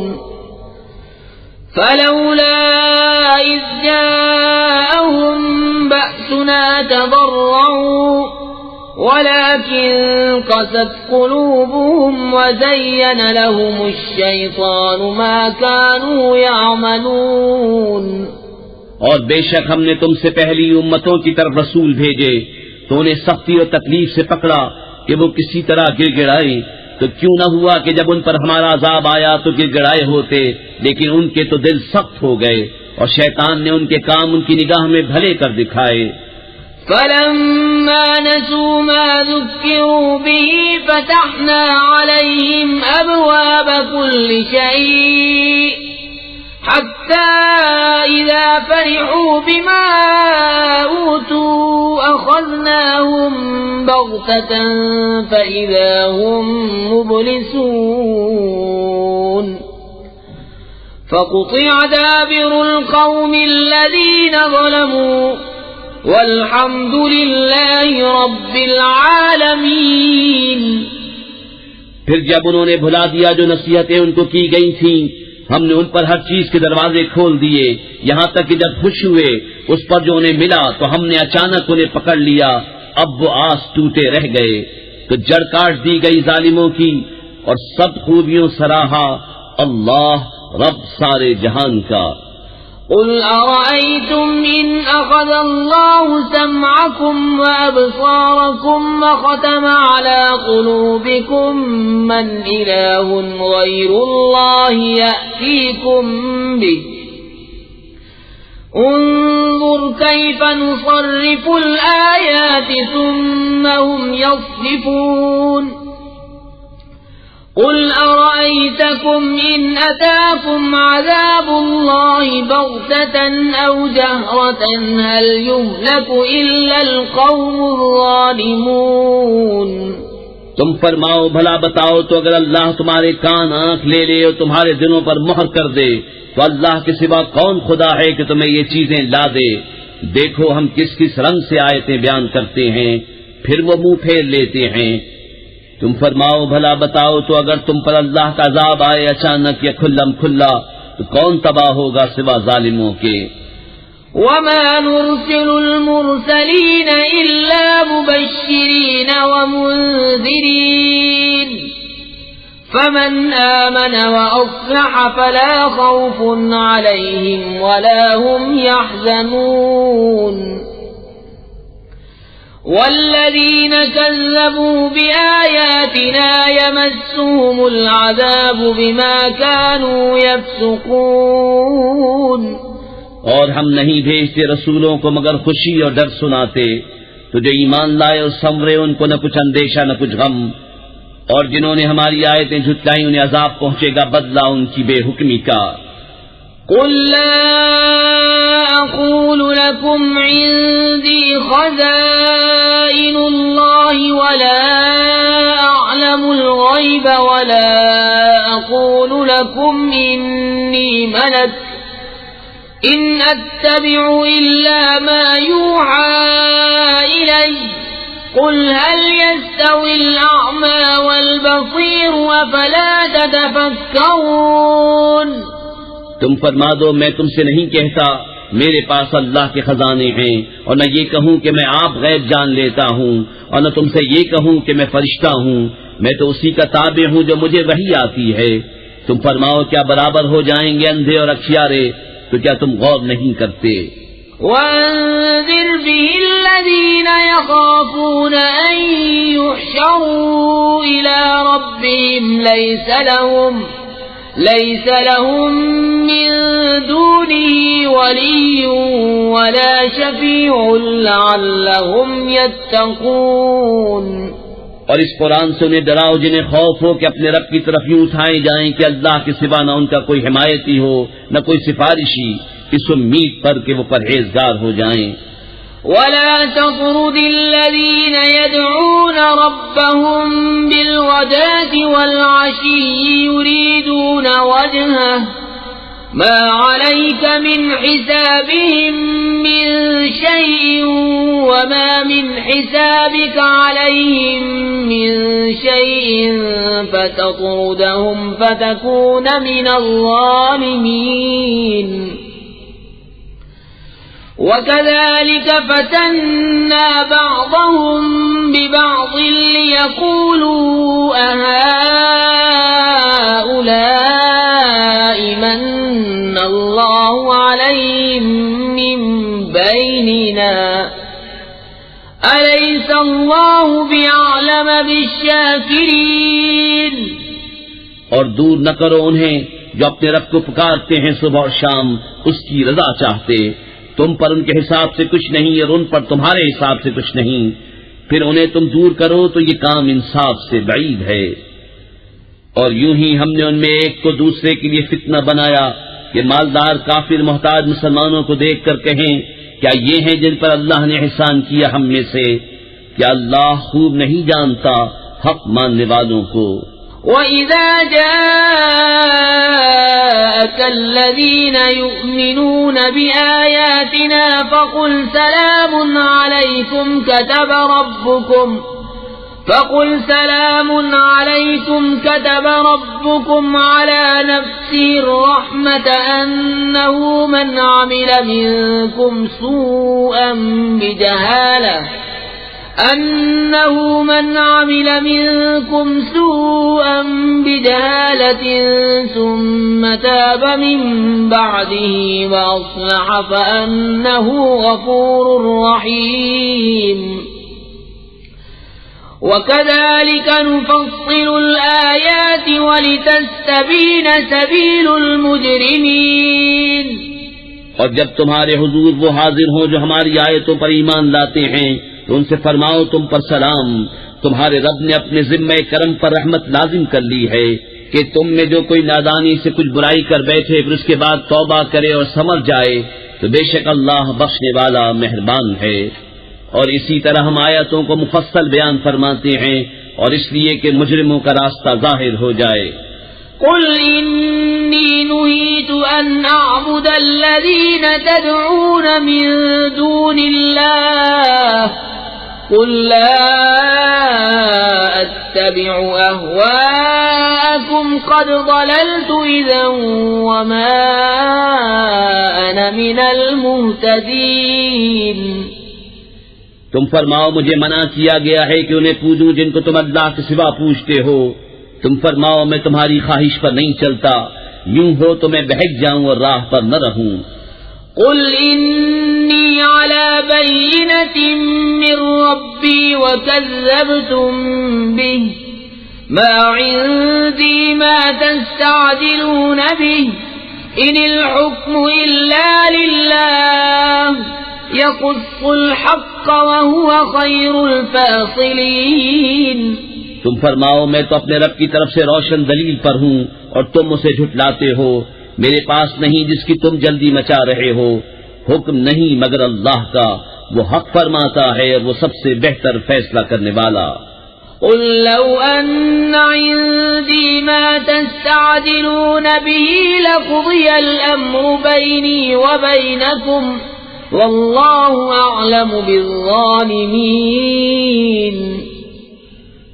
فَلَوْلَا إِذْ جَاءَهُم بَأْسُنَا تَضَرَّعُوا وَلَكِن قَسَتْ قُلُوبُهُمْ وَزَيَّنَ لَهُمُ الشَّيْطَانُ مَا كَانُوا يَعْمَلُونَ۔ اور بے شک ہم نے تم سے پہلی امتوں کی طرف رسول بھیجے تو انہیں سختی اور تکلیف سے پکڑا کہ وہ کسی طرح گر گڑائیں، تو کیوں نہ ہوا کہ جب ان پر ہمارا عذاب آیا تو گر گڑائے ہوتے، لیکن ان کے تو دل سخت ہو گئے اور شیطان نے ان کے کام ان کی نگاہ میں بھلے کر دکھائے۔ فَلَمَّا نَسُوا مَا ذُكِّرُوا بِهِ فَتَحْنَا عَلَيْهِمْ أَبْوَابَ كُلِّ شَيْءٍ حَتَّى إِذَا فَرِحُوا بِمَا أُوتُوا أَخَذْنَاهُمْ بَغْتَةً فَإِذَا هُمْ مُبْلِسُونَ فَقُطِعَ دَابِرُ الْقَوْمِ الَّذِينَ ظَلَمُوا وَالْحَمْدُ لِلَّهِ رَبِّ الْعَالَمِينَ۔ پھر جب انہوں نے بھلا دیا جو نصیحتیں ان کو کی گئی تھیں، ہم نے ان پر ہر چیز کے دروازے کھول دیے، یہاں تک کہ جب خوش ہوئے اس پر جو انہیں ملا تو ہم نے اچانک انہیں پکڑ لیا، اب وہ آس ٹوٹے رہ گئے، تو جڑ کاٹ دی گئی ظالموں کی، اور سب خوبیوں سراہا اللہ رب سارے جہان کا۔ قُلْ أَرَأَيْتُمْ إِنْ أَخَذَ اللَّهُ سَمْعَكُمْ وَأَبْصَارَكُمْ وَخَتَمَ عَلَى قُلُوبِكُمْ مَنْ إِلَٰهٌ غَيْرُ اللَّهِ يَأْتِيكُمْ بِهِ انظُرْ كَيْفَ نُصَرِّفُ الْآيَاتِ ثُمَّ هُمْ يَصْدِفُونَ قُلْ أَرَأَيْتَكُمْ إِنْ أَتَاكُمْ عَذَابُ اللَّهِ بَغْتَةً أَوْ جَهْرَةً هَلْ يُهْلَكُ إِلَّا الْقَوْمُ الظَّالِمُونَ۔ تم فرماؤ بھلا بتاؤ تو اگر اللہ تمہارے کان آنکھ لے لے اور تمہارے دلوں پر مہر کر دے تو اللہ کے سوا کون خدا ہے کہ تمہیں یہ چیزیں لا دے؟ دیکھو ہم کس کس رنگ سے آیتیں بیان کرتے ہیں، پھر وہ منہ پھیر لیتے ہیں۔ تم فرماؤ بھلا بتاؤ تو اگر تم پر اللہ کا عذاب آئے اچانک یا کھلم کھلا تو کون تباہ ہوگا سوا ظالموں کے؟ وَمَا نُرْسِلُ الْمُرْسَلِينَ إِلَّا مُبَشِّرِينَ وَمُنذِرِينَ فَمَنْ آمَنَ وَأَصْلَحَ فَلَا خَوْفٌ عَلَيْهِمْ وَلَا هُمْ يَحْزَنُونَ وَالَّذِينَ كَذَّبُوا بِآيَاتِنَا يَمَسُّهُمُ الْعَذَابُ بِمَا كَانُوا يَفْسُقُونَ۔ اور ہم نہیں بھیجتے رسولوں کو مگر خوشی اور ڈر سناتے، تو جو ایمان لائے اور سنورے ان کو نہ کچھ اندیشہ نہ کچھ غم، اور جنہوں نے ہماری آیتیں جھٹلائیں انہیں عذاب پہنچے گا بدلہ ان کی بے حکمی کا۔ قُل لَّا أَقُولُ لَكُمْ عِندِي خَزَائِنُ اللَّهِ وَلَا أَعْلَمُ الْغَيْبَ وَلَا أَقُولُ لَكُمْ إِنِّي مَلَكٌ إِنْ أَتَّبِعُ إِلَّا مَا يُوحَىٰ إِلَيَّ قُلْ هَلْ يَسْتَوِي الْأَعْمَىٰ وَالْبَصِيرُ أَفَلَا تَتَفَكَّرُونَ۔ تم فرما دو میں تم سے نہیں کہتا میرے پاس اللہ کے خزانے ہیں، اور نہ یہ کہوں کہ میں آپ غیب جان لیتا ہوں، اور نہ تم سے یہ کہوں کہ میں فرشتہ ہوں، میں تو اسی کا تابع ہوں جو مجھے وحی آتی ہے۔ تم فرماؤ کیا برابر ہو جائیں گے اندھے اور اکھیارے؟ تو کیا تم غور نہیں کرتے؟ وَأَنذِرْ بِهِ الَّذِينَ يَخَافُونَ أَن يُحْشَرُوا إِلَىٰ رَبِّهِمْ لَيْسَ لَهُم مِّن دُونِهِ وَلِيٌّ وَلَا شَفِيعٌ لَّعَلَّهُمْ يَتَّقُونَ۔ اور اس قرآن سے انہیں ڈراؤ جنہیں خوف ہو کہ اپنے رب کی طرف یوں اٹھائے جائیں کہ اللہ کے سوا نہ ان کا کوئی حمایتی ہو نہ کوئی سفارشی، اس امید پر کہ وہ پرہیزگار ہو جائیں۔ ولا تطرد الذين يدعون ربهم بالغداة والعشي يريدون وجهه ما عليك من حسابهم من شيء وما من حسابك عليهم من شيء فتطردهم فتكون من الظالمين وكذلك فتنا بعضهم ببعض ليقولوا أهؤلاء من الله عليهم من بيننا أليس الله بأعلم بالشاكرين۔ اور دور نہ کرو انہیں جو اپنے رب کو پکارتے ہیں صبح اور شام اس کی رضا چاہتے، تم پر ان کے حساب سے کچھ نہیں اور ان پر تمہارے حساب سے کچھ نہیں، پھر انہیں تم دور کرو تو یہ کام انصاف سے بعید ہے۔ اور یوں ہی ہم نے ان میں ایک کو دوسرے کے لیے فتنہ بنایا کہ مالدار کافر محتاج مسلمانوں کو دیکھ کر کہیں کیا یہ ہیں جن پر اللہ نے احسان کیا ہم میں سے؟ کیا اللہ خوب نہیں جانتا حق ماننے والوں کو؟ وَإِذَا جَاءَكَ الَّذِينَ يُؤْمِنُونَ بِآيَاتِنَا فَقُلْ سَلَامٌ عَلَيْكُمْ كَتَبَ رَبُّكُمْ عَلَى نَفْسِهِ الرَّحْمَةَ أَنَّهُ مَنْ عَمِلَ منكم سوءا بجهالة ثم تاب من بعده وأصلح فأنه غفور رحيم۔ وكذلك نفصل الآيات ولتستبين سبيل المجرمين۔ اور جب تمہارے حضور وہ حاضر ہوں جو ہماری آیتوں پر ایمان لاتے ہیں تو ان سے فرماؤ تم پر سلام، تمہارے رب نے اپنے ذمہ کرم پر رحمت لازم کر لی ہے کہ تم میں جو کوئی نادانی سے کچھ برائی کر بیٹھے پھر اس کے بعد توبہ کرے اور سمجھ جائے تو بے شک اللہ بخشنے والا مہربان ہے۔ اور اسی طرح ہم آیتوں کو مفصل بیان فرماتے ہیں اور اس لیے کہ مجرموں کا راستہ ظاہر ہو جائے۔ قل إني نهيت أن أعبد الذين تدعون من دون الله قل لا أتبع أهواءكم قد ضللت إذا وما أنا من المهتدين۔ تم فرماؤ مجھے منع کیا گیا ہے کہ انہیں پوجوں جن کو تم اللہ کے سوا پوجتے ہو۔ تم فرماؤ میں تمہاری خواہش پر نہیں چلتا، یوں ہو تو میں بہک جاؤں اور راہ پر نہ رہوں۔ قل انی علی بینۃ من ربی وکذبتم به ما عندی ما تستعجلون به ان الحکم الا للہ یقص الحق وهو خیر الفاصلین۔ تم فرماؤ میں تو اپنے رب کی طرف سے روشن دلیل پر ہوں اور تم اسے جھٹلاتے ہو، میرے پاس نہیں جس کی تم جلدی مچا رہے ہو، حکم نہیں مگر اللہ کا، وہ حق فرماتا ہے اور وہ سب سے بہتر فیصلہ کرنے والا۔ قل لو ان عندي ما تستعجلون به لقضي الامر بيني وبينكم والله اعلم بالظالمين۔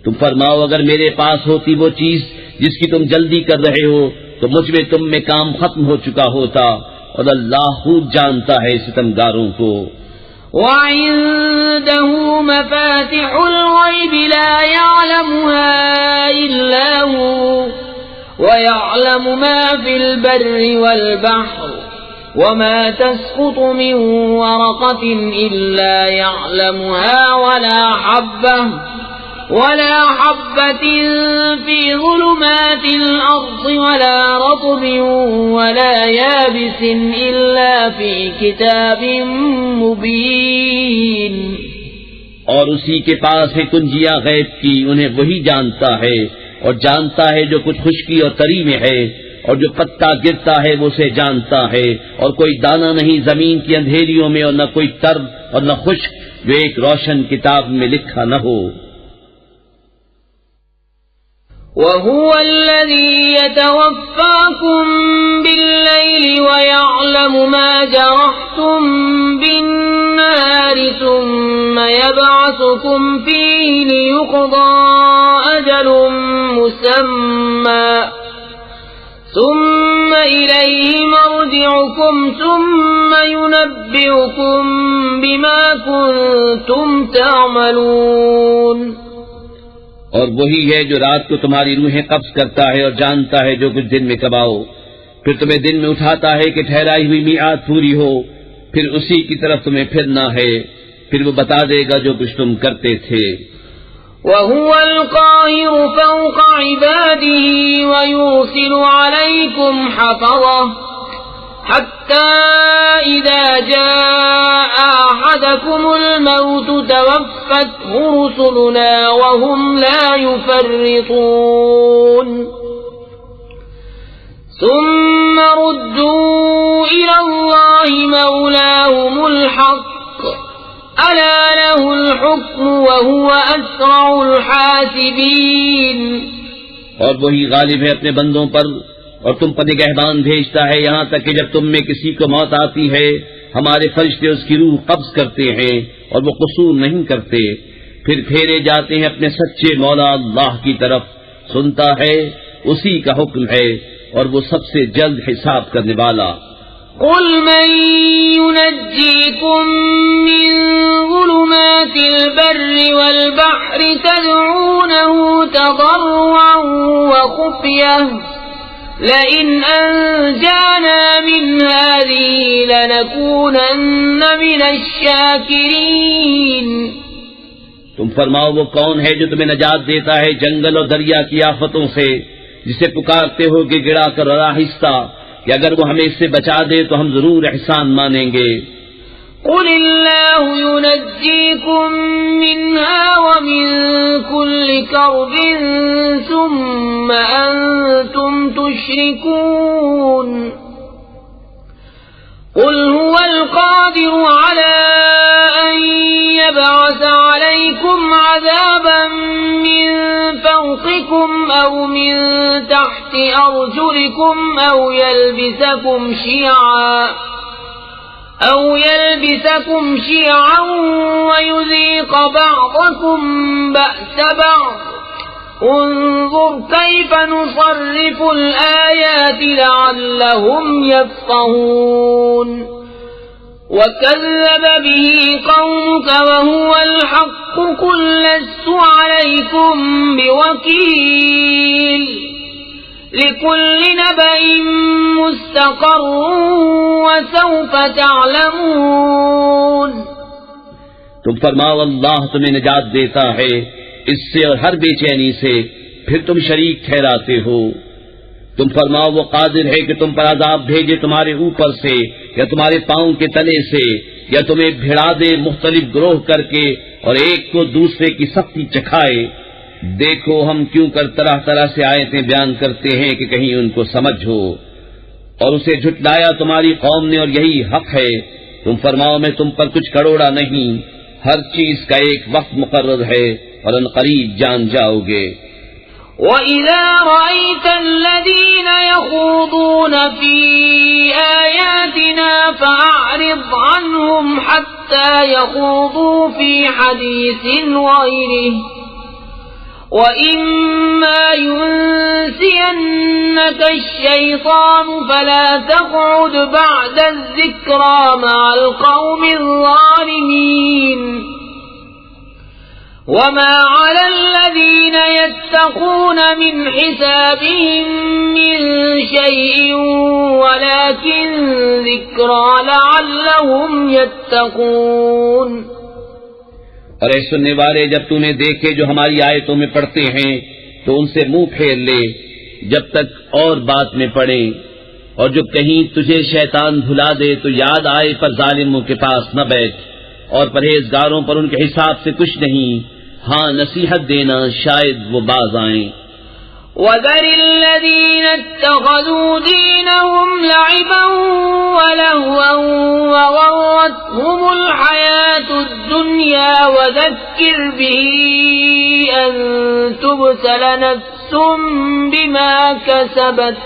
تم فرماؤ اگر میرے پاس ہوتی وہ چیز جس کی تم جلدی کر رہے ہو تو مجھ میں تم میں کام ختم ہو چکا ہوتا، اور اللہ خوب جانتا ہے ستمگاروں کو۔ وعنده مفاتح الغيب لا يعلمها إلا هو ويعلم ما في البر والبحر وما تسقط من ورقة إلا يعلمها ولا حبة في ظلمات الأرض ولا رطب ولا يابس إلا في كتاب مبين۔ اور اسی کے پاس ہے کنجیاں غیب کی، انہیں وہی جانتا ہے، اور جانتا ہے جو کچھ خشکی اور تری میں ہے، اور جو پتا گرتا ہے وہ اسے جانتا ہے، اور کوئی دانہ نہیں زمین کی اندھیریوں میں، اور نہ کوئی تر اور نہ خشک جو ایک روشن کتاب میں لکھا نہ ہو۔ وَهُوَ الَّذِي يَتَوَفَّاكُم بِاللَّيْلِ وَيَعْلَمُ مَا جَرَحْتُم بِالنَّهَارِ ثُمَّ يَبْعَثُكُمْ فِيهِ لِيُقْضَىٰ أَجَلٌ مُّسَمًّى ثُمَّ إِلَيْهِ مَرْجِعُكُمْ ثُمَّ يُنَبِّئُكُم بِمَا كُنتُمْ تَعْمَلُونَ۔ اور وہی ہے جو رات کو تمہاری روحیں قبض کرتا ہے اور جانتا ہے جو کچھ دن میں کماؤ، پھر تمہیں دن میں اٹھاتا ہے کہ ٹھہرائی ہوئی میعاد پوری ہو، پھر اسی کی طرف تمہیں پھرنا ہے، پھر وہ بتا دے گا جو کچھ تم کرتے تھے۔ وَهُوَ الْقَاهِرُ فَوْقَ عِبَادِهِ وَيُرْسِلُ عَلَيْكُمْ حَفَظَةً حَتَّى إِذَا جَاءَ أَحَدَكُمُ الْمَوْتُ تَوَفَّتْهُ رُسُلُنَا وَهُمْ لَا يُفَرِّطُونَ ثُمَّ رُدُّوا إِلَى اللَّهِ مَوْلَاهُمُ الْحَقِّ أَلَا لَهُ الْحُكْمُ وَهُوَ أَسْرَعُ الْحَاسِبِينَ۔ اور وہی غالب ہے اپنے بندوں پر، اور تم پر نگہبان بھیجتا ہے، یہاں تک کہ جب تم میں کسی کو موت آتی ہے ہمارے فرشتے اس کی روح قبض کرتے ہیں اور وہ قصور نہیں کرتے، پھر پھیرے جاتے ہیں اپنے سچے مولا اللہ کی طرف، سنتا ہے اسی کا حکم ہے اور وہ سب سے جلد حساب کرنے والا۔ قُلْ مَن يُنَجِّيكُم مِّن ظُلُمَاتِ الْبَرِّ وَالْبَحْرِ تَدْعُونَهُ تَضَرُّعًا وَخُفْيَةً لَئِنْ أَنجَانَا مِنْ هَٰذِهِ لَنَكُونَنَّ مِنَ الشَّاكِرِينَ۔ تم فرماؤ وہ کون ہے جو تمہیں نجات دیتا ہے جنگل اور دریا کی آفتوں سے، جسے پکارتے ہو کہ گڑا کر اور آہستہ، کہ اگر وہ ہمیں اس سے بچا دے تو ہم ضرور احسان مانیں گے۔ قُلِ اللَّهُ يُنَجِّيكُم مِّنْهَا وَمِن كُلِّ كَرْبٍ ثُمَّ أَنتُمْ تُشْرِكُونَ قُلْ هُوَ الْقَادِرُ عَلَىٰ أَن يَبْعَثَ عَلَيْكُمْ عَذَابًا مِّن فَوْقِكُمْ أَوْ مِن تَحْتِ أَرْجُلِكُمْ أَوْ يَلْبِسَكُمْ شِيَعًا وَيُذِيقَ بَعْضَكُمْ بَأْسَ بَعْضٍ انظُرْ كَيْفَ نُصَرِّفُ الْآيَاتِ لَعَلَّهُمْ يَفْقَهُونَ وَكَذَّبَ بِهِ قَوْمُكَ وَهُوَ الْحَقُّ قُل لَّسْتُ عَلَيْكُمْ بِوَكِيلٍ لِكُلِّ نَبَإٍ مُّسْتَقَرٌّ وَسَوْفَ تَعْلَمُونَ۔ تم فرماؤ اللہ تمہیں نجات دیتا ہے اس سے اور ہر بے چینی سے، پھر تم شریک ٹھہراتے ہو۔ تم فرماؤ وہ قادر ہے کہ تم پر عذاب بھیجے تمہارے اوپر سے یا تمہارے پاؤں کے تلے سے، یا تمہیں بھیڑا دے مختلف گروہ کر کے اور ایک کو دوسرے کی سختی چکھائے۔ دیکھو ہم کیوں کر طرح طرح سے آیتیں بیان کرتے ہیں کہ کہیں ان کو سمجھ ہو، اور اسے جھٹلایا تمہاری قوم نے اور یہی حق ہے۔ تم فرماؤ میں تم پر کچھ کروڑا نہیں، ہر چیز کا ایک وقت مقرر ہے اور ان قریب جان جاؤ گے۔ وَإِذَا رَأَيْتَ الَّذِينَ يَخُوضُونَ فِي آيَاتِنَا فَأَعْرِضْ عَنْهُمْ حَتَّى يَخُوضُوا فِي حَدِيثٍ غَيْرِهِ وَإِمَّا يُنسِيَنَّكَ الشَّيْطَانُ فَلَا تَقْعُدْ بَعْدَ الذِّكْرَىٰ مَعَ الْقَوْمِ الظَّالِمِينَ وَمَا عَلَى الَّذِينَ يَتَّقُونَ مِنْ حِسَابِهِم مِّن شَيْءٍ وَلَٰكِن ذِكْرَىٰ لَعَلَّهُمْ يَتَّقُونَ۔ اور اے سننے والے جب تو نے دیکھے جو ہماری آیتوں میں پڑھتے ہیں تو ان سے منہ پھیر لے جب تک اور بات میں پڑھیں، اور جو کہیں تجھے شیطان بھلا دے تو یاد آئے پر ظالموں کے پاس نہ بیٹھ، اور پرہیزگاروں پر ان کے حساب سے کچھ نہیں، ہاں نصیحت دینا شاید وہ باز آئیں۔ وَذَرِ الَّذِينَ اتَّخَذُوا دِينَهُمْ لَعِبًا وَلَهْوًا وَغَرَّتْهُمُ الْحَيَاةُ الدُّنْيَا وَذَكِّرْ بِهِ أَن تُبْسَلَ نَفْسٌ بِمَا كَسَبَتْ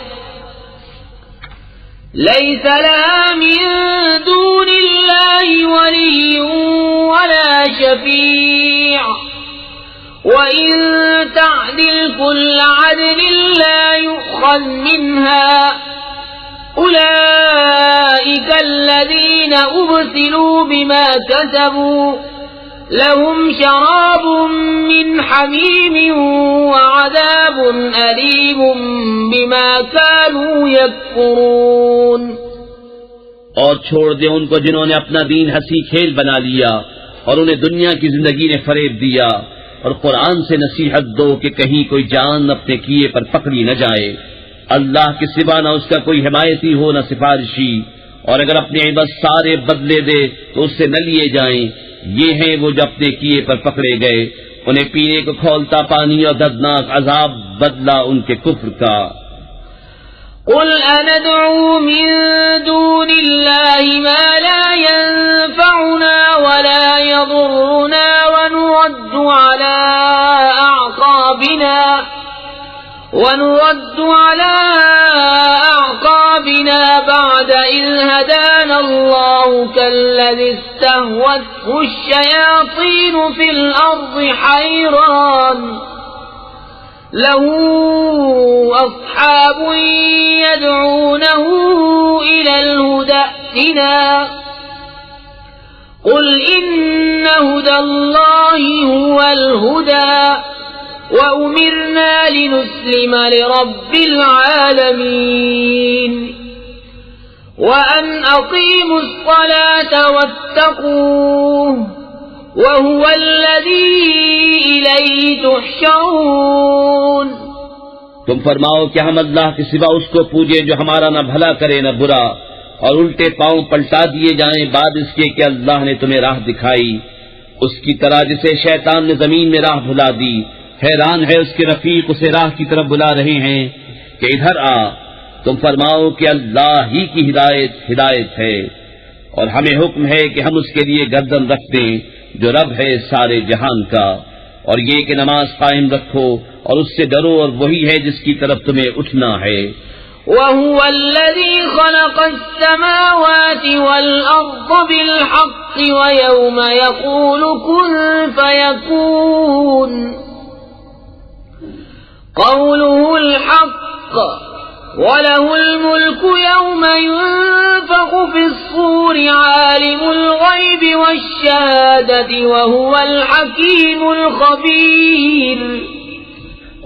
لَيْسَ لَهَا مِن دُونِ اللَّهِ وَلِيٌّ وَلَا شَفِيعٌ وَإِن تَعْدِلْ كُلَّ عَدْلٍ لَّا يُؤْخَذْ مِنْهَا أُولَئِكَ الَّذِينَ أُبْسِلُوا بِمَا كَسَبُوا لَهُمْ شَرَابٌ مِّنْ حَمِيمٍ وَعَذَابٌ أَلِيمٌ بِمَا كَانُوا يَكْفُرُونَ۔ اور چھوڑ دے ان کو جنہوں نے اپنا دین ہنسی کھیل بنا لیا اور انہیں دنیا کی زندگی نے فریب دیا، اور قرآن سے نصیحت دو کہ کہیں کوئی جان اپنے کیے پر پکڑی نہ جائے۔ اللہ کے سوا نہ اس کا کوئی حمایتی ہو نہ سفارشی، اور اگر اپنے عوض سارے بدلے دے تو اس سے نہ لیے جائیں۔ یہ ہیں وہ جو اپنے کیے پر پکڑے گئے، انہیں پینے کو کھولتا پانی اور دردناک عذاب بدلہ ان کے کفر کا۔ قل أندعو من دون الله ما لا ينفعنا ولا يضرنا ونرد على أعقابنا بعد إذ هدانا الله كالذي استهوته الشياطين في الأرض حيران له أصحاب يدعونه إلى الهدى ائتنا قل إن هدى الله هو الهدى وأمرنا لنسلم لرب العالمين وأن أقيموا الصلاة واتقوه وهو الذي إليه تحشرون۔ تم فرماؤ کہ ہم اللہ کے سوا اس کو پوجے جو ہمارا نہ بھلا کرے نہ برا، اور الٹے پاؤں پلٹا دیے جائیں بعد اس کے کہ اللہ نے تمہیں راہ دکھائی، اس کی طرح جسے شیطان نے زمین میں راہ بھلا دی۔ حیران ہے اس کے رفیق اسے راہ کی طرف بلا رہے ہیں کہ ادھر آ۔ تم فرماؤ کہ اللہ ہی کی ہدایت ہے، اور ہمیں حکم ہے کہ ہم اس کے لیے گردن رکھ دیں جو رب ہے سارے جہان کا، اور یہ کہ نماز قائم رکھو اور اس سے ڈرو، اور وہی ہے جس کی طرف تمہیں اٹھنا ہے۔ وَهُوَ الَّذِي خَلَقَ السَّمَاوَاتِ وَالْأَرْضَ بِالْحَقِّ وَيَوْمَ يَقُولُ كُن فَيَكُونُ قَوْلُهُ الْحَقُّ وَلَهُ الْمُلْكُ يَوْمَ يُنفَخُ فِي الصُّورِ عَالِمُ الْغَيْبِ وَالشَّهَادَةِ وَهُوَ الْحَكِيمُ الْخَبِيرُ۔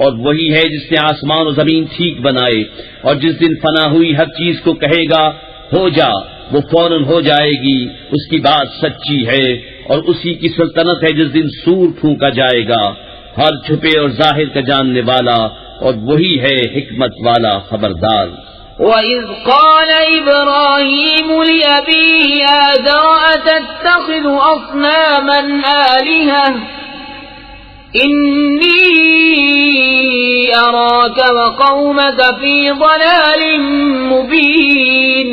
اور وہی ہے جس نے آسمان و زمین ٹھیک بنائے، اور جس دن فنا ہوئی ہر چیز کو کہے گا ہو جا، وہ فوراً ہو جائے گی، اس کی بات سچی ہے، اور اسی کی سلطنت ہے جس دن سور پھونکا جائے گا، ہر چھپے اور ظاہر کا جاننے والا، اور وہی ہے حکمت والا خبردار۔ وَإِذْ قَالَ إِبْرَاهِيمُ لِأَبِيهِ آزَرَ أَتَتَّخِذُ أَصْنَامًا آلِهَةً إِنِّي أَرَاكَ وَقَوْمَكَ فِي ضَلَالٍ مُبِينٍ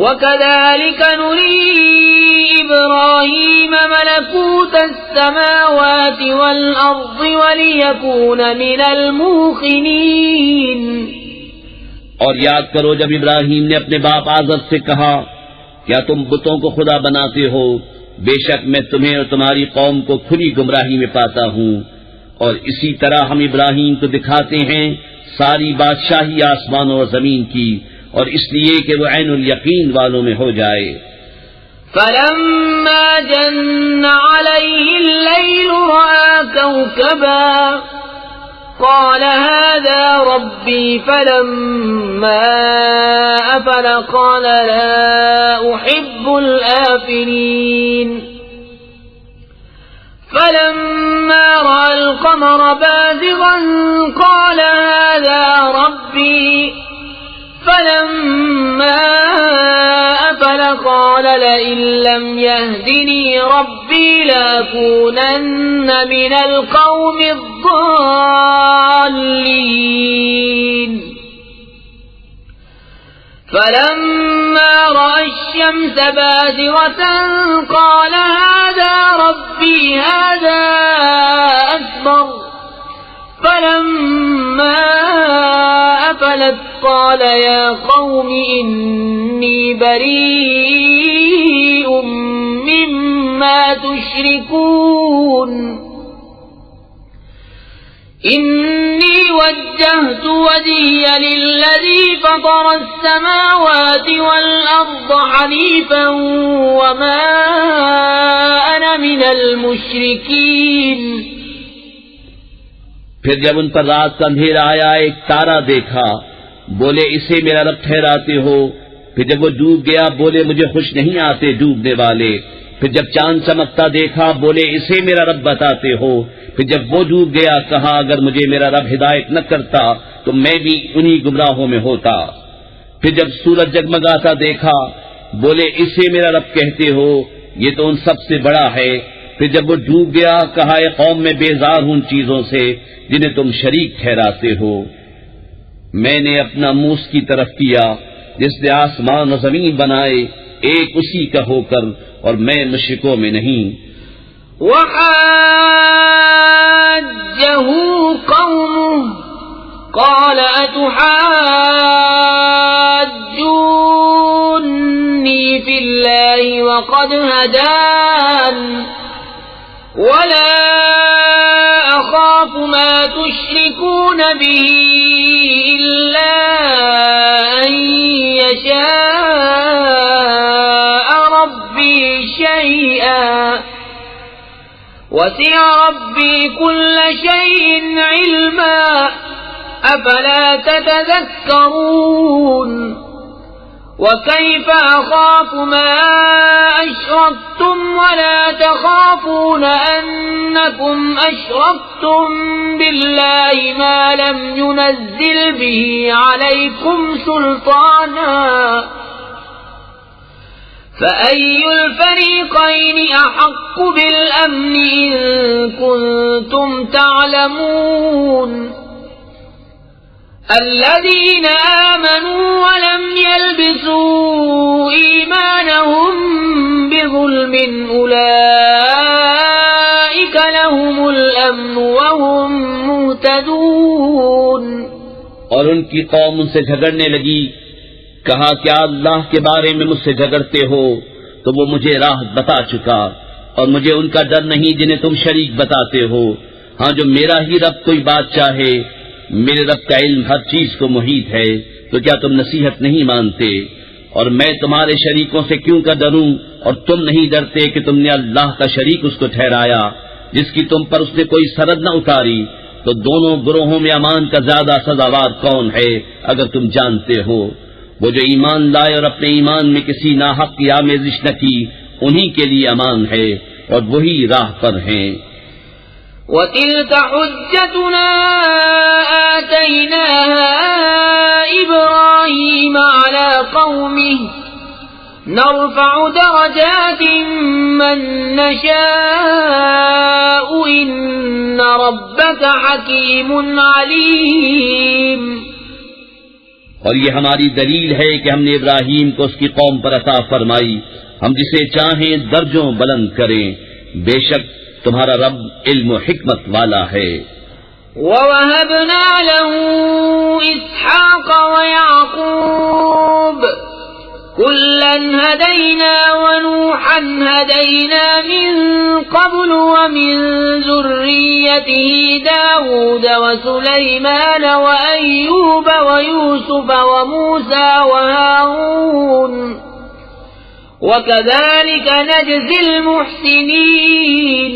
وَكَذَلِكَ نُرِي إِبْرَاهِيمَ مَلَكُوتَ السَّمَاوَاتِ وَالْأَرْضِ وَلِيَكُونَ مِنَ الْمُوقِنِينَ۔ اور یاد کرو جب ابراہیم نے اپنے باپ آزر سے کہا کیا تم بتوں کو خدا بناتے ہو؟ بے شک میں تمہیں اور تمہاری قوم کو کھلی گمراہی میں پاتا ہوں۔ اور اسی طرح ہم ابراہیم کو دکھاتے ہیں ساری بادشاہی آسمانوں اور زمین کی، اور اس لیے کہ وہ عین الیقین والوں میں ہو جائے۔ فَلَمَّا جَنَّ عَلَيْهِ اللَّيْلُ رَأَىٰ كَوْكَبًا قَالَ هَٰذَا رَبِّي فَلَمَّا أَفَلَ قَالَ لَا أُحِبُّ الْآفِلِينَ فَلَمَّا رَأَى الْقَمَرَ بَازِغًا قَالَ هَٰذَا رَبِّي فَلَمَّا أَفَلَ قَالَ قال لئن لم يهدني ربي لأكونن من القوم الضالين فلما رأى الشمس بازغة قال هذا ربي هذا أكبر فلما أفلت قال يا قوم إني بريء مما تشركون إني وجهت وجهي للذي فطر السماوات والأرض حنيفا وما أنا من المشركين. پھر جب ان پر رات کا اندھیرا آیا ایک تارا دیکھا، بولے اسے میرا رب ٹھہراتے ہو. پھر جب وہ ڈوب گیا بولے مجھے خوش نہیں آتے ڈوبنے والے. پھر جب چاند چمکتا دیکھا بولے اسے میرا رب بتاتے ہو. پھر جب وہ ڈوب گیا کہا اگر مجھے میرا رب ہدایت نہ کرتا تو میں بھی انہی گمراہوں میں ہوتا. پھر جب سورج جگمگاتا دیکھا بولے اسے میرا رب کہتے ہو، یہ تو ان سب سے بڑا ہے. پھر جب وہ ڈوب گیا کہا اے قوم میں بیزار ہوں ان چیزوں سے جنہیں تم شریک ٹھہراتے ہو. میں نے اپنا منہ اس کی طرف کیا جس نے آسمان و زمین بنائے ایک اسی کا ہو کر، اور میں مشرکوں میں نہیں. وحاجه قومه قال أتحاجوني في الله وقد هدان ولا أخاف ما تشركون به إلا أن يشاء ربي شيئا وسع ربي كل شيء علما أفلا تتذكرون. وكيف أخاف ما أشركتم ولا تخافون أنكم أشركتم بالله ما لم ينزل به عليكم سلطانا فأي الفريقين أحق بالأمن إن كنتم تعلمون. الذين آمنوا ولم يلبسوا إيمانهم بظلم أولئك لهم الأمن وهم مهتدون. اور ان کی قوم ان سے جھگڑنے لگی. کہا کیا اللہ کے بارے میں مجھ سے جھگڑتے ہو تو وہ مجھے راہ بتا چکا، اور مجھے ان کا ڈر نہیں جنہیں تم شریک بتاتے ہو. ہاں جو میرا ہی رب کوئی بات چاہے، میرے رب کا علم ہر چیز کو محیط ہے، تو کیا تم نصیحت نہیں مانتے؟ اور میں تمہارے شریکوں سے کیوں کا ڈروں، اور تم نہیں ڈرتے کہ تم نے اللہ کا شریک اس کو ٹھہرایا جس کی تم پر اس نے کوئی سرحد نہ اتاری. تو دونوں گروہوں میں امان کا زیادہ سزاوار کون ہے اگر تم جانتے ہو؟ وہ جو ایمان لائے اور اپنے ایمان میں کسی ناحق کی آمیزش نہ کی، انہی کے لیے امان ہے اور وہی راہ پر ہیں. وَتِلْكَ حُجَّتُنَا آتَيْنَاهَا إِبْرَاهِيمَ عَلَى قَوْمِهِ نَرْفَعُ دَرَجَاتٍ مَّن نَّشَاءُ إِنَّ رَبَّكَ حَكِيمٌ عَلِيمٌ. اور یہ ہماری دلیل ہے کہ ہم نے ابراہیم کو اس کی قوم پر عطا فرمائی، ہم جسے چاہیں درجوں بلند کریں. بے شک تمہارا رب علم و حکمت والا ہے. وَوَهَبْنَا لَهُ إِسْحَاقَ وَيَعْقُوبَ كُلًّا هَدَيْنَا وَنُوحًا هَدَيْنَا مِن قَبْلُ وَمِن ذُرِّيَّتِهِ دَاوُودَ وَسُلَيْمَانَ وَأَيُّوبَ وَيُوسُفَ وَمُوسَى وَهَارُونَ وَكَذَلِكَ نَجْزِي الْمُحْسِنِينَ.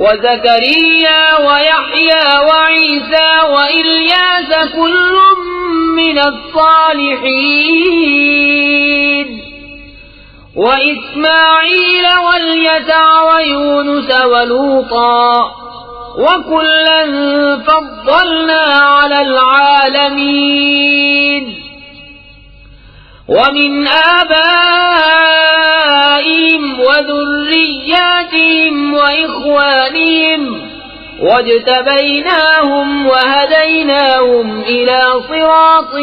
وَزَكَرِيَّا وَيَحْيَى وَعِيسَى وَإِلْيَاسَ كُلٌّ مِّنَ الصَّالِحِينَ. وَإِسْمَاعِيلَ وَالْيَسَعَ وَيُونُسَ وَلُوطًا وَكُلًّا فَضَّلْنَا عَلَى الْعَالَمِينَ. ومن آبائهم وذرياتهم وإخوانهم واجتبيناهم وهديناهم إلى صراط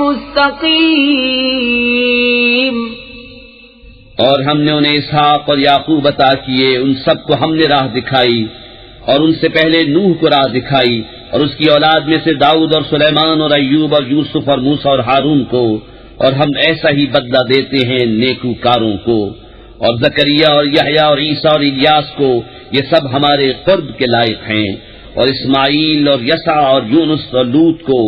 مستقيم. اور ہم نے انہیں اسحاق اور یعقوب عطا کیے، ان سب کو ہم نے راہ دکھائی، اور ان سے پہلے نوح کو راہ دکھائی، اور اس کی اولاد میں سے داؤد اور سلیمان اور ایوب اور یوسف اور موسیٰ اور ہارون کو، اور ہم ایسا ہی بدلہ دیتے ہیں نیکوکاروں کو. اور زکریا اور یحییٰ اور عیسیٰ اور الیاس کو، یہ سب ہمارے قرب کے لائق ہیں، اور اسماعیل اور یسع اور یونس اور لوط کو،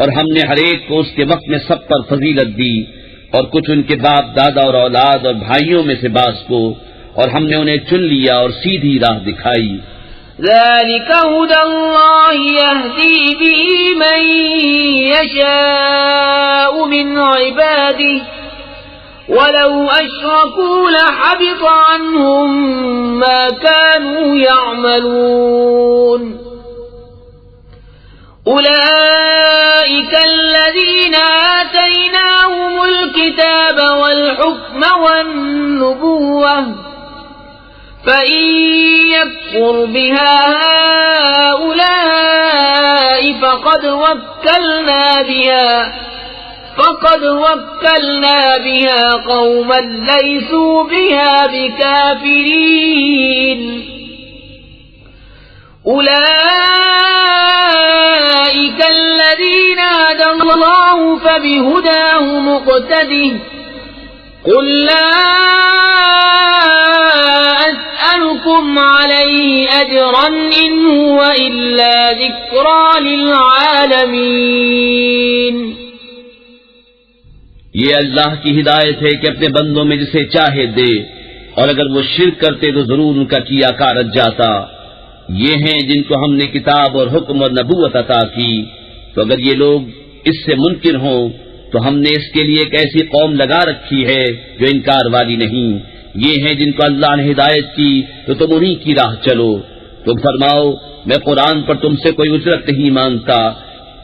اور ہم نے ہر ایک کو اس کے وقت میں سب پر فضیلت دی، اور کچھ ان کے باپ دادا اور اولاد اور بھائیوں میں سے بعض کو، اور ہم نے انہیں چن لیا اور سیدھی راہ دکھائی. ذلك هدى الله يهدي به من يشاء من عباده ولو أشركوا لحبط عنهم ما كانوا يعملون. أولئك الذين آتيناهم الكتاب والحكم والنبوة فإن يكفر بها هؤلاء فقد وكلنا بها قوما ليسوا بها بكافرين. أولئك الذين هدى الله فبهداه مقتده. قل لا أسألكم عليه أجرا إن هو إلا ذكرى للعالمين. یہ اللہ کی ہدایت ہے کہ اپنے بندوں میں جسے چاہے دے، اور اگر وہ شرک کرتے تو ضرور ان کا کیا کار رت جاتا. یہ ہیں جن کو ہم نے کتاب اور حکم اور نبوت عطا کی، تو اگر یہ لوگ اس سے منکر ہوں تو ہم نے اس کے لیے ایک ایسی قوم لگا رکھی ہے جو انکار والی نہیں. یہ ہیں جن کو اللہ نے ہدایت کی تو تم انہی کی راہ چلو. تم فرماؤ میں قرآن پر تم سے کوئی اجرت نہیں مانگتا،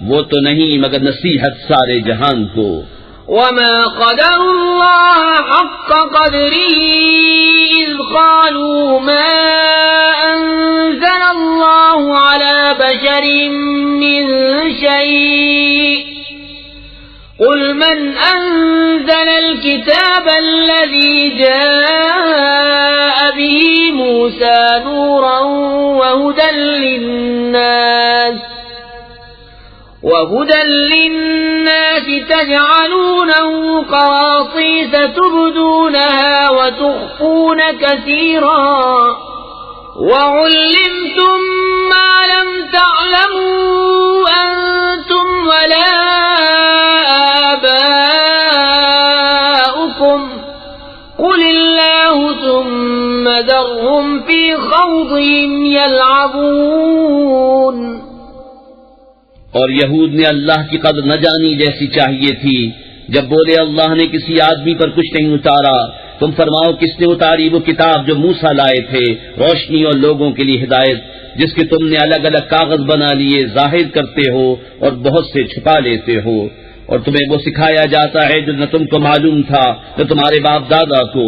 وہ تو نہیں مگر نصیحت سارے جہان کو. وما قدر الله حق قدره إذ قالوا ما أنزل الله على بشر من شيء. قل من أنزل الكتاب الذي جاء به موسى نورا وهدى للناس تجعلونه قراطيس تبدونها وتخفون كثيرا وعلمتم ما لم تعلموا أنتم ولا آباؤكم قل الله ثم ذرهم في خوضهم يلعبون. اور یہود نے اللہ کی قدر نہ جانی جیسی چاہیے تھی جب بولے اللہ نے کسی آدمی پر کچھ نہیں اتارا. تم فرماؤ کس نے اتاری وہ کتاب جو موسیٰ لائے تھے، روشنی اور لوگوں کے لیے ہدایت، جس کے تم نے الگ الگ کاغذ بنا لیے، ظاہر کرتے ہو اور بہت سے چھپا لیتے ہو. اور تمہیں وہ سکھایا جاتا ہے جو نہ تم کو معلوم تھا نہ تمہارے باپ دادا کو.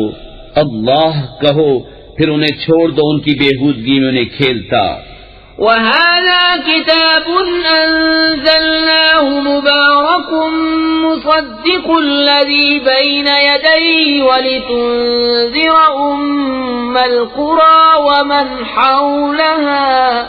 اللہ کہو پھر انہیں چھوڑ دو ان کی بےہودگی میں انہیں کھیلتا. وهذا كتاب أنزلناه مبارك مصدق الذي بين يديه ولتنذر أم القرى ومن حولها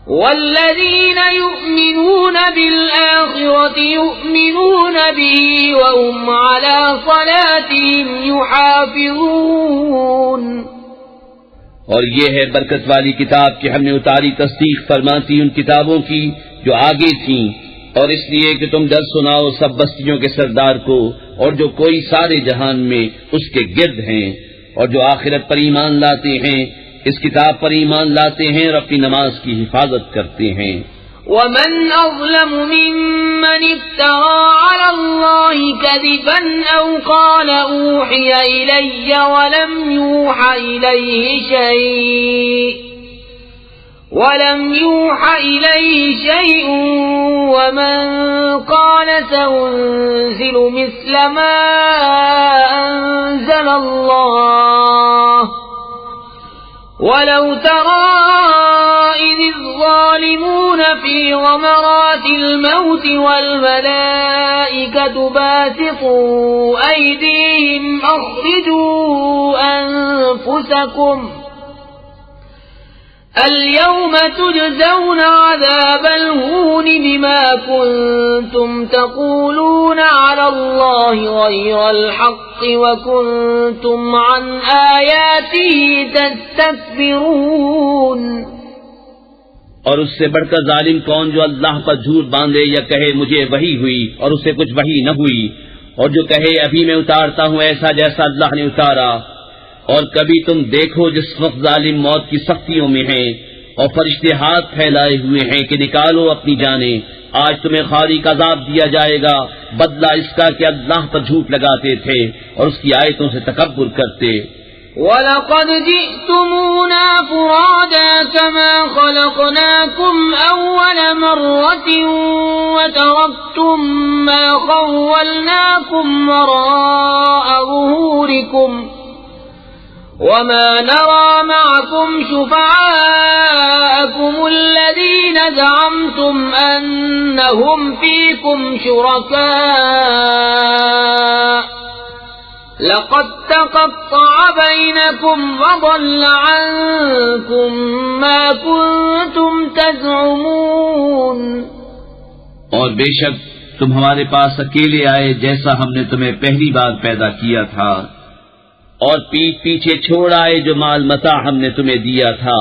والذين يؤمنون بالآخرة يؤمنون به وهم على صلاتهم يحافظون. اور یہ ہے برکت والی کتاب کہ ہم نے اتاری تصدیق فرماتی ان کتابوں کی جو آگے تھیں، اور اس لیے کہ تم ڈر سناؤ سب بستیوں کے سردار کو اور جو کوئی سارے جہان میں اس کے گرد ہیں، اور جو آخرت پر ایمان لاتے ہیں، اس کتاب پر ایمان لاتے ہیں اور اپنی نماز کی حفاظت کرتے ہیں. ومن أظلم ممن افترى على الله كذبا أو قال أوحي إلي ولم يوحى إليه شيء ولم يوح إليه شيء ومن قال سأنزل مثل ما أنزل الله ولو ترى إذ الظالمون في غمرات الموت والملائكة باسطوا أيديهم أخرجوا أنفسكم اليوم تجزون عذاب الهون بما كنتم تقولون على الله غير الحق وكنتم عن آياته تستكبرون۔ اور اس سے بڑھ کر ظالم کون جو اللہ پر جھوٹ باندھے یا کہے مجھے وحی ہوئی اور اسے کچھ وحی نہ ہوئی، اور جو کہے ابھی میں اتارتا ہوں ایسا جیسا اللہ نے اتارا۔ اور کبھی تم دیکھو جس وقت ظالم موت کی سختیوں میں ہیں اور فرشتے ہاتھ پھیلائے ہوئے ہیں کہ نکالو اپنی جانیں، آج تمہیں خاری کا عذاب دیا جائے گا، بدلہ اس کا کہ اللہ پر جھوٹ لگاتے تھے اور اس کی آیتوں سے تکبر کرتے۔ وَلَقَدْ جِئْتُمُونَا فُرَادَى كَمَا خَلَقْنَاكُمْ أَوَّلَ مَرَّةٍ وَتَرَكْتُم مَّا خَوَّلْنَاكُمْ وَرَاءَ ظُهُورِكُمْ وَمَا نَرَى مَعَكُمْ شُفَعَاءَكُمُ الَّذِينَ زَعَمْتُمْ أَنَّهُمْ فِيكُمْ شُرَكَاءُ لَقَدْ تَقَطَّعَ بَيْنَكُمْ وَضَلَّ عَنكُمْ مَا كُنتُمْ تَزْعُمُونَ۔ اور بے شک تم ہمارے پاس اکیلے آئے جیسا ہم نے تمہیں پہلی بار پیدا کیا تھا، اور پیٹھ پیچھے چھوڑ آئے جو مال متاع ہم نے تمہیں دیا تھا،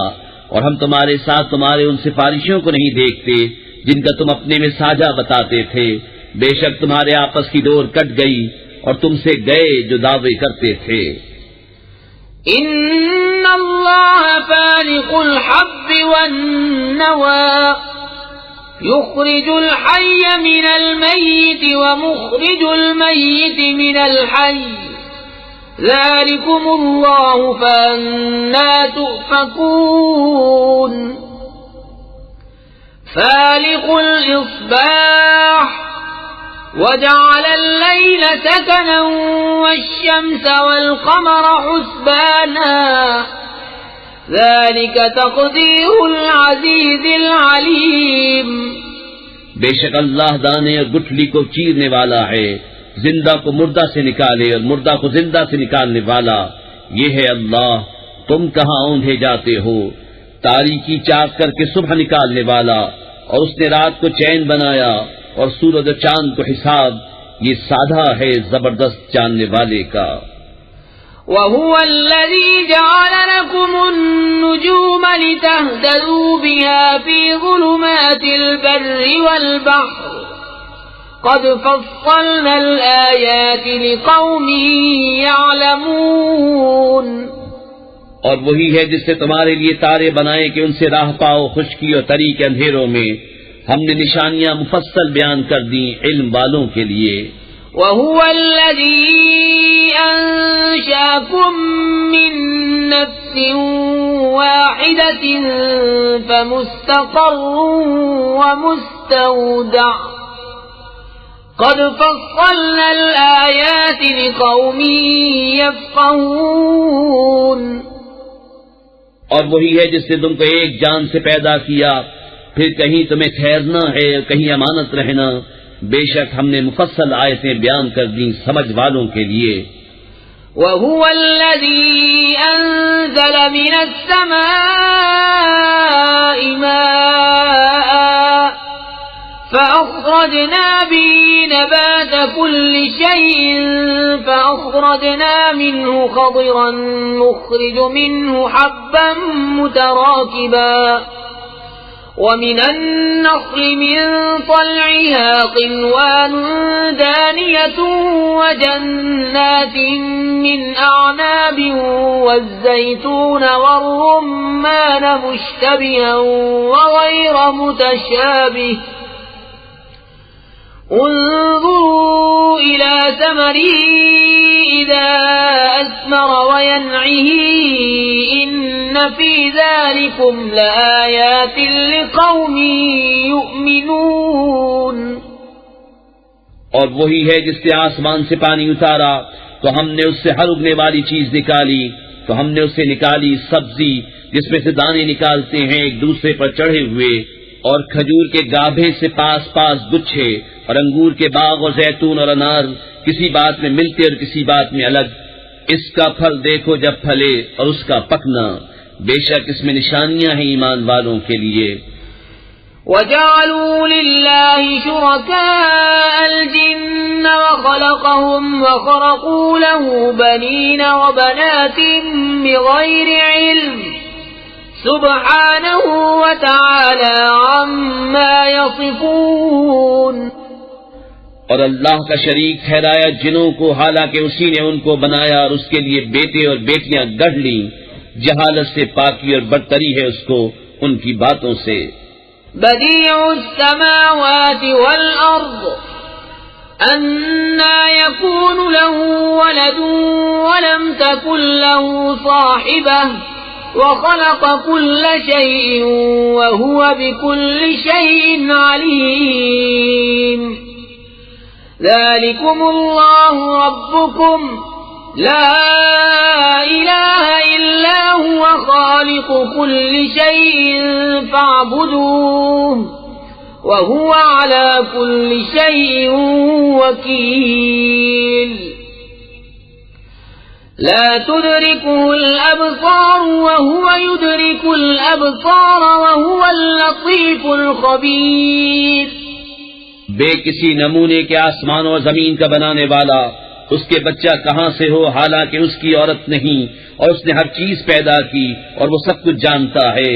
اور ہم تمہارے ساتھ تمہارے ان سفارشوں کو نہیں دیکھتے جن کا تم اپنے میں ساجھا بتاتے تھے۔ بے شک تمہارے آپس کی ڈور کٹ گئی اور تم سے گئے جو دعوے کرتے تھے۔ ان اللہ فالق الحب والنوى يخرج الحي من الميت ومخرج الميت من الحي ذلكم الله فأنا تؤفكون۔ فالق الإصباح وجعل الليل سكنا والشمس والقمر حسبانا ذلك تقدير العزيز العليم۔ بے شک اللہ دانے اور گٹھلی کو چیرنے والا ہے، زندہ کو مردہ سے نکالے اور مردہ کو زندہ سے نکالنے والا، یہ ہے اللہ۔ تم کہاں اوندھے جاتے ہو؟ تاریکی چاک کر کے صبح نکالنے والا، اور اس نے رات کو چین بنایا اور سورج و چاند کو حساب، یہ سادہ ہے زبردست جاننے والے کا۔ وَهُوَ الَّذِي جَعَلَ لَكُمُ النُّجُومَ لِتَهْتَدُوا بِهَا فِي ظُلُمَاتِ الْبَرِّ وَالْبَحْرِ قَدْ فَصَّلْنَا الْآيَاتِ لِقَوْمٍ يَعْلَمُونَ۔ اور وہی ہے جس نے تمہارے لیے تارے بنائے کہ ان سے راہ پاؤ خشکی اور تری کے اندھیروں میں، ہم نے نشانیاں مفصل بیان کر دیں علم والوں کے لیے۔ وَهُوَ الَّذِي أَنشَأَكُم مِّن نَّفْسٍ وَاحِدَةٍ فَمُسْتَقَرٌّ وَمُسْتَوْدَعٌ قَدْ فَصَّلْنَا الْآيَاتِ لِقَوْمٍ يَفْقَهُونَ۔ اور وہی ہے جس نے تم کو ایک جان سے پیدا کیا، پھر کہیں تمہیں ٹھہرنا ہے اور کہیں امانت رہنا، بے شک ہم نے مفصل آیتیں بیان کر دیں سمجھ والوں کے لیے۔ وَهُوَ الَّذِي أَنزَلَ مِنَ السَّمَاءِ مَاءً فَأَخْرَجْنَا بِهِ نَبَاتَ كُلِّ شَيْءٍ فَأَخْرَجْنَا مِنْهُ خَضِرًا نُخْرِجُ مِنْهُ حَبًّا مُتَرَاكِبًا وَمِنَ النَّخْلِ مِنْ طَلْعِهَا قِنْوَانٌ دَانِيَةٌ وَجَنَّاتٍ مِنْ أَعْنَابٍ وَالزَّيْتُونَ وَالرُّمَّانَ مُشْتَبِهًا وَغَيْرَ مُتَشَابِهٍ انظروا إِلَى ثَمَرِهِ إِذَا أَثْمَرَ وَيَنْعِهِ إِنَّ في ذلكم لآيات لقوم يؤمنون. اور وہی ہے جس نے آسمان سے پانی اتارا تو ہم نے اس سے ہر اگنے والی چیز نکالی، تو ہم نے اسے نکالی سبزی جس میں سے دانے نکالتے ہیں ایک دوسرے پر چڑھے ہوئے، اور کھجور کے گابھے سے پاس پاس گچھے، اور انگور کے باغ اور زیتون اور انار کسی بات میں ملتے اور کسی بات میں الگ. اس کا پھل دیکھو جب پھلے اور اس کا پکنا، بے شک اس میں نشانیاں ہیں ایمان والوں کے لیے. وَجَعَلُوا لِلَّهِ شُرَكَاءَ الْجِنَّ وَخَلَقَهُمْ وَخَرَقُوا لَهُ بَنِينَ وَبَنَاتٍ بِغَيْرِ عِلْمٍ سُبْحَانَهُ وَتَعَالَى عَمَّا يَصِفُونَ. اور اللہ کا شریک ٹھہرایا جنوں کو، حالانکہ اسی نے ان کو بنایا اور اس کے لیے بیٹے اور بیٹیاں گڑھ لیں. جہالت سے پاکی اور برتری ہے اس کو ان کی باتوں سے. بديع السماوات والأرض أنى يكون له ولد ولم تكن له صاحبة وخلق كل شيء وهو بكل شيء عليم. ذلكم الله ربكم لا إله إلا هو خالق كل شيء فاعبدوه وهو على كل شيء وكيل. لا تدركه الأبصار وهو يدرك الأبصار وهو اللطيف الخبير. بے کسی نمونے کے آسمان اور زمین کا بنانے والا، اس کے بچہ کہاں سے ہو حالانکہ اس کی عورت نہیں، اور اس نے ہر چیز پیدا کی اور وہ سب کچھ جانتا ہے.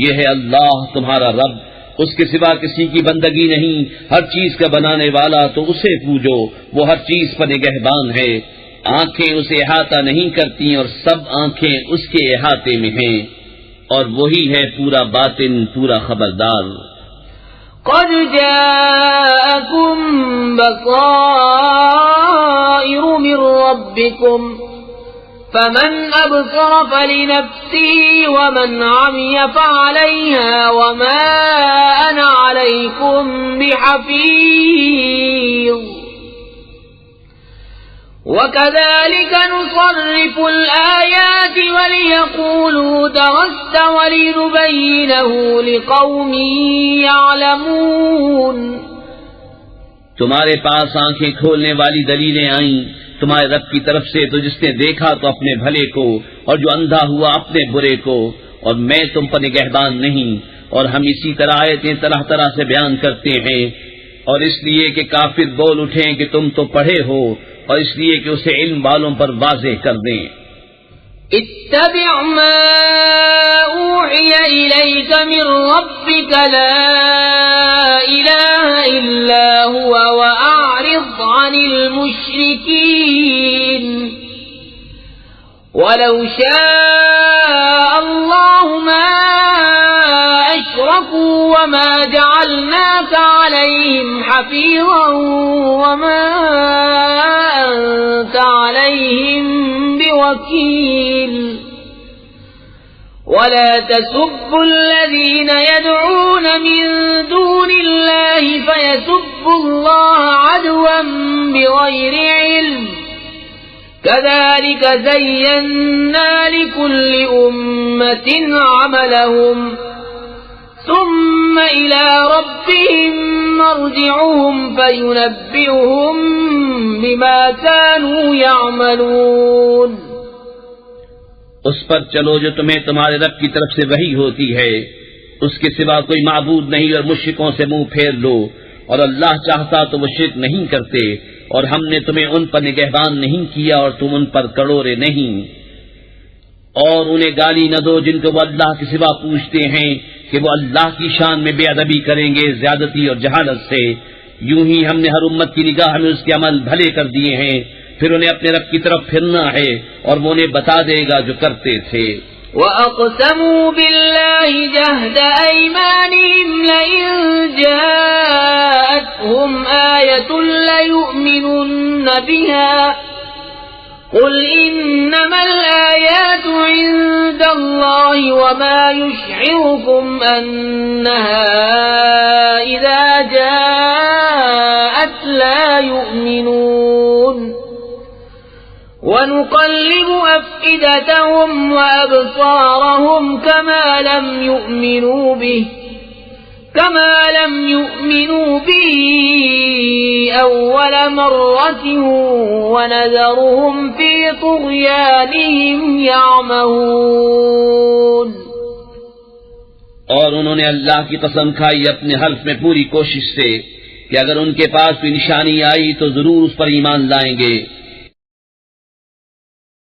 یہ ہے اللہ تمہارا رب، اس کے سوا کسی کی بندگی نہیں، ہر چیز کا بنانے والا، تو اسے پوجو، وہ ہر چیز پر نگہبان ہے. آنکھیں اسے احاطہ نہیں کرتی اور سب آنکھیں اس کے احاطے میں ہیں، اور وہی ہے پورا باطن، پورا خبردار. قد جاءكم بصائر من ربكم فمن أبصر فلنفسه ومن عمي فعليها وما أنا عليكم بحفيظ. وكذلك نصرف الآيات وليقولوا درست ولنبينه لقوم يعلمون. تمہارے پاس آنکھیں کھولنے والی دلیلیں آئیں تمہارے رب کی طرف سے، تو جس نے دیکھا تو اپنے بھلے کو، اور جو اندھا ہوا اپنے برے کو، اور میں تم پر نگہبان نہیں. اور ہم اسی طرح آیتیں طرح طرح سے بیان کرتے ہیں، اور اس لیے کہ کافر بول اٹھیں کہ تم تو پڑھے ہو، اور اس لیے کہ اسے علم والوں پر واضح کر دیں. اتبع ما اوحی الیک من ربک لا الہ الا هو واعرض عن المشرکین. ولو شاء الله ما أشركوا وما جعلناك عليهم حفيظا وما أنت عليهم بوكيل. ولا تسبوا الذين يدعون من دون الله فيسبوا الله عدوا بغير علم. كذلك زينا لكل أمة عملهم ثم إلى ربهم مرجعهم فينبئهم بما كانوا يعملون. اس پر چلو جو تمہیں تمہارے رب کی طرف سے وحی ہوتی ہے، اس کے سوا کوئی معبود نہیں، اور مشرکوں سے منہ پھیر لو، اور اللہ چاہتا تو وہ شرک نہیں کرتے، اور ہم نے تمہیں ان پر نگہبان نہیں کیا اور تم ان پر کڑوڑے نہیں. اور انہیں گالی نہ دو جن کو وہ اللہ کے سوا پوچھتے ہیں کہ وہ اللہ کی شان میں بے ادبی کریں گے زیادتی اور جہالت سے. یوں ہی ہم نے ہر امت کی نگاہ میں اس کے عمل بھلے کر دیے ہیں، پھر انہیں اپنے رب کی طرف پھرنا ہے اور وہ انہیں بتا دے گا جو کرتے تھے. وَأَقْسَمُوا بِاللَّهِ جَهْدَ أَيْمَانِهِمْ لَئِن جَاءَتْهُمْ آيَةٌ لَّيُؤْمِنُنَّ بِهَا قل إنما الآيات عند الله وما يشعركم أنها إذا جاءت لا يؤمنون ونقلب أفئدتهم وأبصارهم كما لم يؤمنوا به أول مرة ونذرهم في طغيانهم يعمهون. اور انہوں نے اللہ کی قسم کھائی اپنے حلف میں پوری کوشش سے کہ اگر ان کے پاس کوئی نشانی آئی تو ضرور اس پر ایمان لائیں گے.